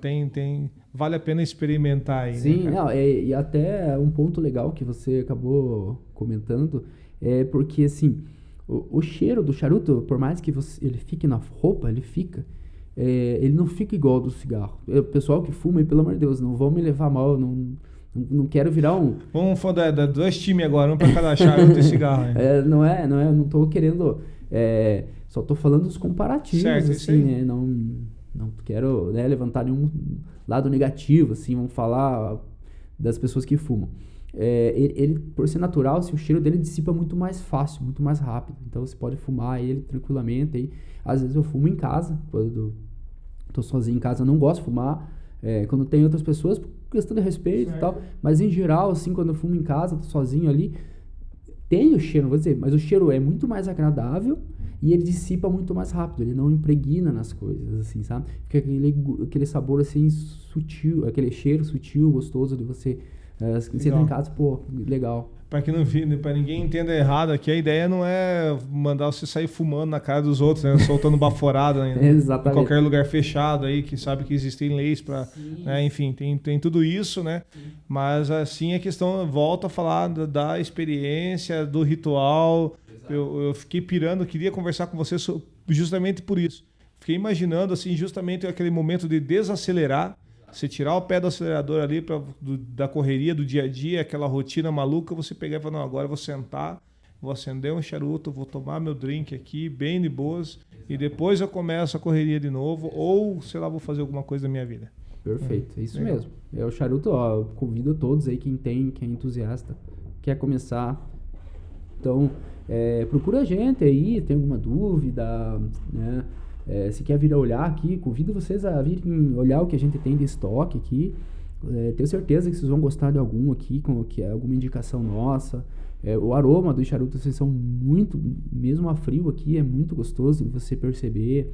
vale a pena experimentar aí. Sim, né, e até um ponto legal que você acabou comentando é porque, assim, o cheiro do charuto, por mais que ele fique na roupa, ele não fica igual ao do cigarro. O pessoal que fuma, pelo amor de Deus, não vão me levar mal, não quero virar um... Vamos falar de dois times agora, um para cada charuto e cigarro. Não tô querendo... só tô falando dos comparativos, certo, assim, né? Não quero, né, levantar nenhum lado negativo, assim, vamos falar das pessoas que fumam. Ele, por ser natural, assim, o cheiro dele dissipa muito mais fácil, muito mais rápido. Então você pode fumar ele tranquilamente. Aí, às vezes eu fumo em casa, quando tô sozinho em casa, eu não gosto de fumar. Quando tem outras pessoas, por questão de respeito, certo, e tal. Mas em geral, assim, quando eu fumo em casa, tô sozinho ali, tem o cheiro, não vou dizer, mas o cheiro é muito mais agradável e ele dissipa muito mais rápido, ele não impregna nas coisas, assim, sabe? Fica aquele sabor, assim, sutil, aquele cheiro sutil, gostoso de você... Você entra em casa, pô, legal. Para que não para ninguém entenda errado aqui, a ideia não é mandar você sair fumando na cara dos outros, né? Soltando baforada, né? Exatamente. Em qualquer lugar fechado aí, que sabe que existem leis para, né? Enfim, tem tudo isso, né? Sim. Mas assim a questão volta a falar da experiência, do ritual. Eu fiquei pirando, queria conversar com você justamente por isso. Fiquei imaginando assim justamente aquele momento de desacelerar. Você tirar o pé do acelerador ali da correria do dia a dia, aquela rotina maluca, você pegar e falar, não, agora eu vou sentar, vou acender um charuto, vou tomar meu drink aqui, bem de boas, e depois eu começo a correria de novo, ou, sei lá, vou fazer alguma coisa da minha vida. Perfeito, é isso mesmo. É o charuto, ó, convido todos aí, quem é entusiasta, quer começar. Então, procura a gente aí, tem alguma dúvida, né? Se quer vir a olhar aqui, convido vocês a virem olhar o que a gente tem de estoque aqui. Tenho certeza que vocês vão gostar de algum aqui, que é alguma indicação nossa. O aroma dos charutos, vocês são muito, mesmo a frio aqui, é muito gostoso de você perceber.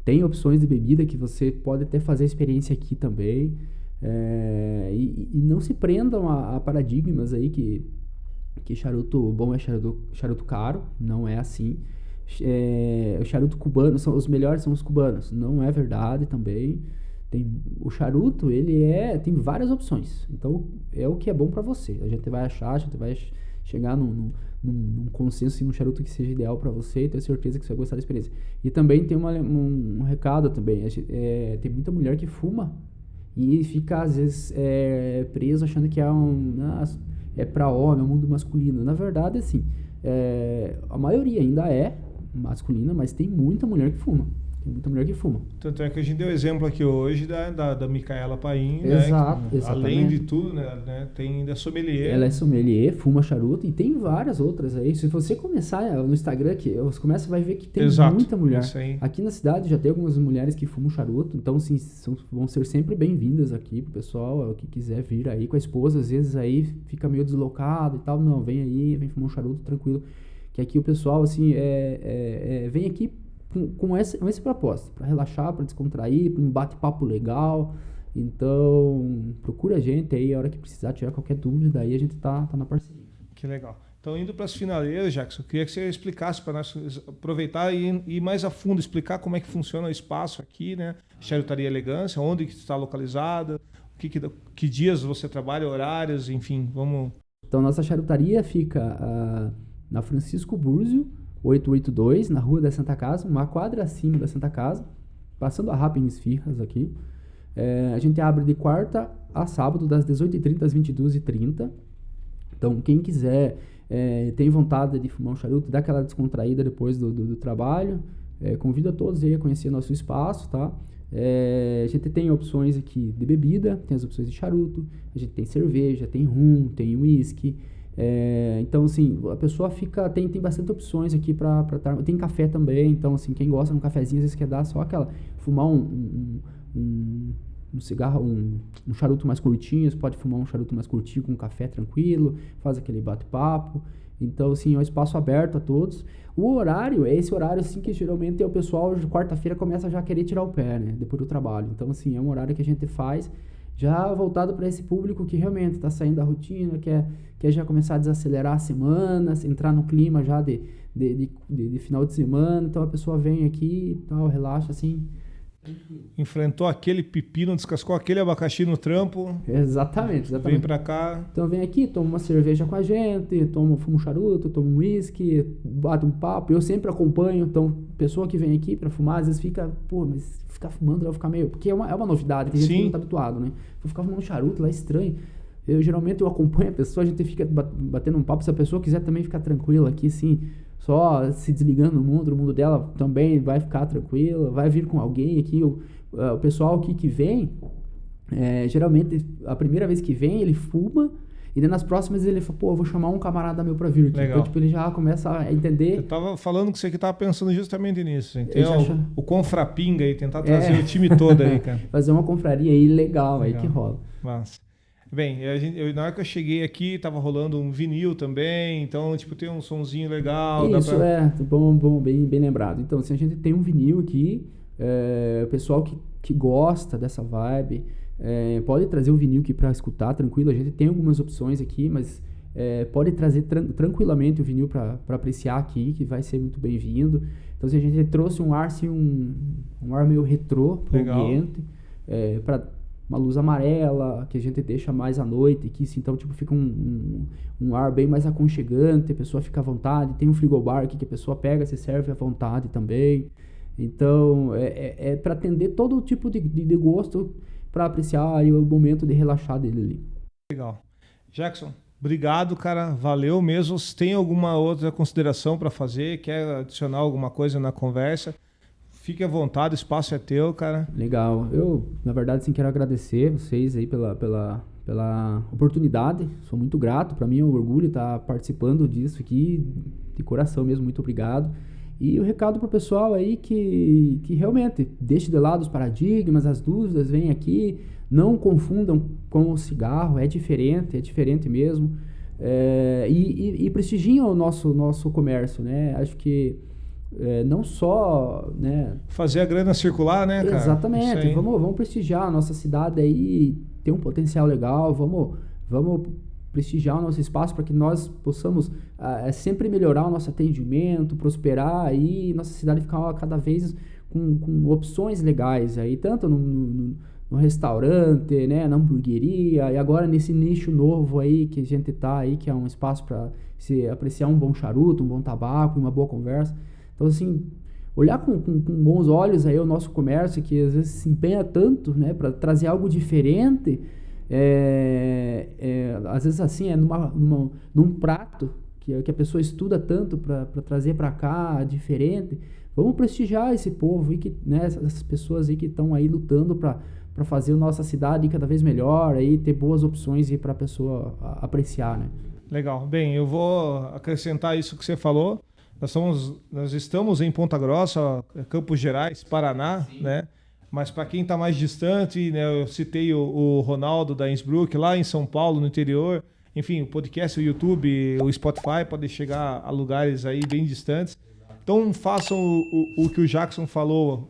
Tem opções de bebida que você pode até fazer a experiência aqui também. E não se prendam a paradigmas aí que charuto bom é charuto caro. Não é assim. O charuto cubano, os melhores são os cubanos. Não é verdade também. O charuto, tem várias opções. Então, é o que é bom para você. A gente vai chegar num consenso, num charuto que seja ideal para você, e tenho certeza que você vai gostar da experiência. E também tem um recado também. Tem muita mulher que fuma e fica, às vezes, preso achando que é para homem, é um mundo masculino. Na verdade, assim, a maioria ainda é masculina, mas tem muita mulher que fuma. Tem muita mulher que fuma. Tanto é que a gente deu exemplo aqui hoje da Micaela Paim, Exato, né? Além de tudo, né, tem ainda sommelier. Ela é sommelier, fuma charuto e tem várias outras aí. Se você começar no Instagram, você vai ver que tem muita mulher. Aqui na cidade já tem algumas mulheres que fumam charuto, então sim, vão ser sempre bem-vindas aqui pro pessoal, que quiser vir aí com a esposa, às vezes aí fica meio deslocado e tal. Não, vem aí, vem fumar um charuto tranquilo. Que aqui o pessoal, assim, vem aqui com esse propósito, para relaxar, para descontrair, para um bate-papo legal. Então, procura a gente aí, a hora que precisar, tiver qualquer dúvida, aí a gente tá na parceria. Que legal. Então, indo para as finaleiras, Jackson, eu queria que você explicasse para nós, aproveitar e ir mais a fundo, explicar como é que funciona o espaço aqui, né? Charutaria Elegância, onde que está localizada, que dias você trabalha, horários, enfim, vamos... Então, nossa charutaria fica na Francisco Búrzio, 882, na Rua da Santa Casa, uma quadra acima da Santa Casa, passando a Rápido Esfirras aqui. A gente abre de quarta a sábado, das 18h30 às 22h30. Então, quem quiser, tem vontade de fumar um charuto, dar aquela descontraída depois do trabalho, convido a todos aí a conhecer nosso espaço, tá? A gente tem opções aqui de bebida, tem as opções de charuto, a gente tem cerveja, tem rum, tem whisky. Então, assim, a pessoa tem bastante opções aqui tem café também, então, assim, quem gosta de um cafezinho, às vezes quer dar só fumar um cigarro, um charuto mais curtinho, você pode fumar um charuto mais curtinho com um café tranquilo, faz aquele bate-papo. Então, assim, é um espaço aberto a todos. O horário é esse horário, assim, que geralmente o pessoal de quarta-feira começa já a querer tirar o pé, né, depois do trabalho. Então, assim, é um horário que a gente faz já voltado para esse público que realmente está saindo da rotina, quer já começar a desacelerar a semana, entrar no clima já de final de semana. Então a pessoa vem aqui e tal, relaxa assim. Enfrentou aquele pepino, descascou aquele abacaxi no trampo. Exatamente. Vem pra cá. Então vem aqui, toma uma cerveja com a gente, fuma um charuto, toma um whisky, bate um papo. Eu sempre acompanho, então pessoa que vem aqui pra fumar, às vezes fica, mas ficar fumando vai ficar meio... Porque é uma novidade, tem gente que não tá habituado, né? Vou ficar fumando um charuto lá, é estranho. Geralmente eu acompanho a pessoa, a gente fica batendo um papo. Se a pessoa quiser também ficar tranquila aqui, assim, só se desligando o mundo dela também vai ficar tranquila, vai vir com alguém aqui. O pessoal aqui que vem, geralmente a primeira vez que vem ele fuma, e daí nas próximas ele fala, eu vou chamar um camarada meu pra vir aqui. Legal. Então, tipo, ele já começa a entender. Eu tava falando que você que tava pensando justamente nisso. Tem o Confrapinga aí, tentar trazer o time todo aí, cara. Fazer uma confraria aí legal. Aí que rola. Massa. Bem, na hora que eu cheguei aqui, tava rolando um vinil também, então, tipo, tem um sonzinho legal. Isso, bom, bem lembrado. Então, assim, a gente tem um vinil aqui, o pessoal que gosta dessa vibe, pode trazer o vinil aqui pra escutar, tranquilo. A gente tem algumas opções aqui, mas pode trazer tranquilamente o vinil pra apreciar aqui, que vai ser muito bem-vindo. Então, assim, a gente trouxe um ar, assim, um ar meio retrô pro ambiente, pra uma luz amarela, que a gente deixa mais à noite, que então tipo, fica um ar bem mais aconchegante, a pessoa fica à vontade. Tem um frigobar aqui que a pessoa pega, se serve à vontade também. Então, para atender todo tipo de gosto, para apreciar o momento de relaxar dele ali. Legal. Jackson, obrigado, cara. Valeu mesmo. Se tem alguma outra consideração para fazer, quer adicionar alguma coisa na conversa, Fique à vontade, o espaço é teu, cara. Legal. Eu, na verdade, sim, quero agradecer vocês aí pela oportunidade. Sou muito grato. Para mim é um orgulho estar participando disso aqui, de coração mesmo. Muito obrigado. E o recado para o pessoal aí que realmente deixe de lado os paradigmas, as dúvidas, vem aqui, não confundam com o cigarro, é diferente mesmo. E prestigiem o nosso comércio, né? Acho que não só, né? Fazer a grana circular, né, cara? Exatamente. Vamos prestigiar a nossa cidade aí, tem um potencial legal, vamos prestigiar o nosso espaço para que nós possamos sempre melhorar o nosso atendimento, prosperar e nossa cidade ficar cada vez com opções legais aí, tanto no restaurante, né, na hamburgueria, e agora nesse nicho novo aí que a gente tá aí, que é um espaço para se apreciar um bom charuto, um bom tabaco e uma boa conversa. Então, assim, olhar com bons olhos aí o nosso comércio, que às vezes se empenha tanto, né, para trazer algo diferente, às vezes assim, num prato que a pessoa estuda tanto para trazer para cá, diferente. Vamos prestigiar esse povo, e né, essas pessoas aí que estão aí lutando para fazer a nossa cidade cada vez melhor, aí ter boas opções para a pessoa apreciar, né? Legal. Bem, eu vou acrescentar isso que você falou. Nós estamos em Ponta Grossa, Campos Gerais, Paraná, né? Mas para quem está mais distante, né, eu citei o Ronaldo da Innsbruck, lá em São Paulo, no interior. Enfim, o podcast, o YouTube, o Spotify pode chegar a lugares aí bem distantes. Então façam o que o Jackson falou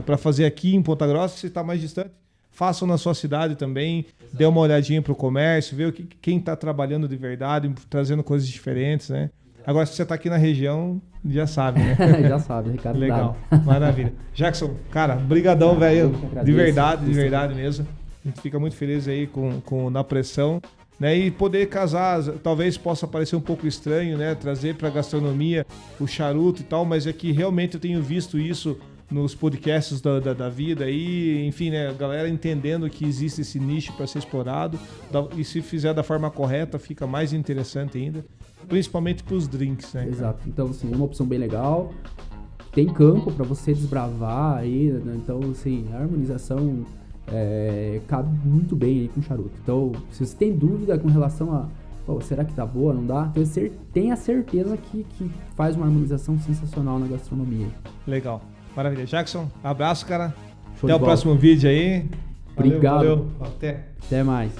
para fazer aqui em Ponta Grossa. Se está mais distante, façam na sua cidade também. Exato. Dê uma olhadinha para o comércio, vê quem está trabalhando de verdade, trazendo coisas diferentes, né? Agora, se você está aqui na região, já sabe, né? Já sabe, Ricardo. Legal, maravilha. Jackson, cara, brigadão, velho. De verdade mesmo. A gente fica muito feliz aí com Na Pressão, né? E poder casar, talvez possa parecer um pouco estranho, né? Trazer para a gastronomia o charuto e tal, mas é que realmente eu tenho visto isso nos podcasts da vida aí, enfim, né? A galera entendendo que existe esse nicho para ser explorado, e se fizer da forma correta, fica mais interessante ainda. Principalmente para os drinks, né? Exato. Então, assim, é uma opção bem legal. Tem campo para você desbravar aí, né? Então, assim, a harmonização cabe muito bem aí com charuto. Então, se você tem dúvida com relação a será que tá boa, não dá? Tenha certeza que faz uma harmonização sensacional na gastronomia. Legal. Maravilha. Jackson, abraço, cara. Show Até o próximo vídeo aí. Obrigado. Valeu. Até mais.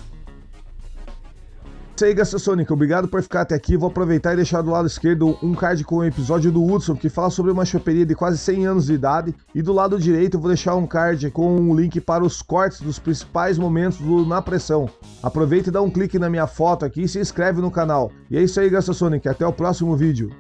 Isso aí, Gastrosônica, obrigado por ficar até aqui. Vou aproveitar e deixar do lado esquerdo um card com o episódio do Hudson, que fala sobre uma choperia de quase 100 anos de idade. E do lado direito eu vou deixar um card com um link para os cortes dos principais momentos do Na Pressão. Aproveita e dá um clique na minha foto aqui e se inscreve no canal. E é isso aí, Gastrosônica, até o próximo vídeo.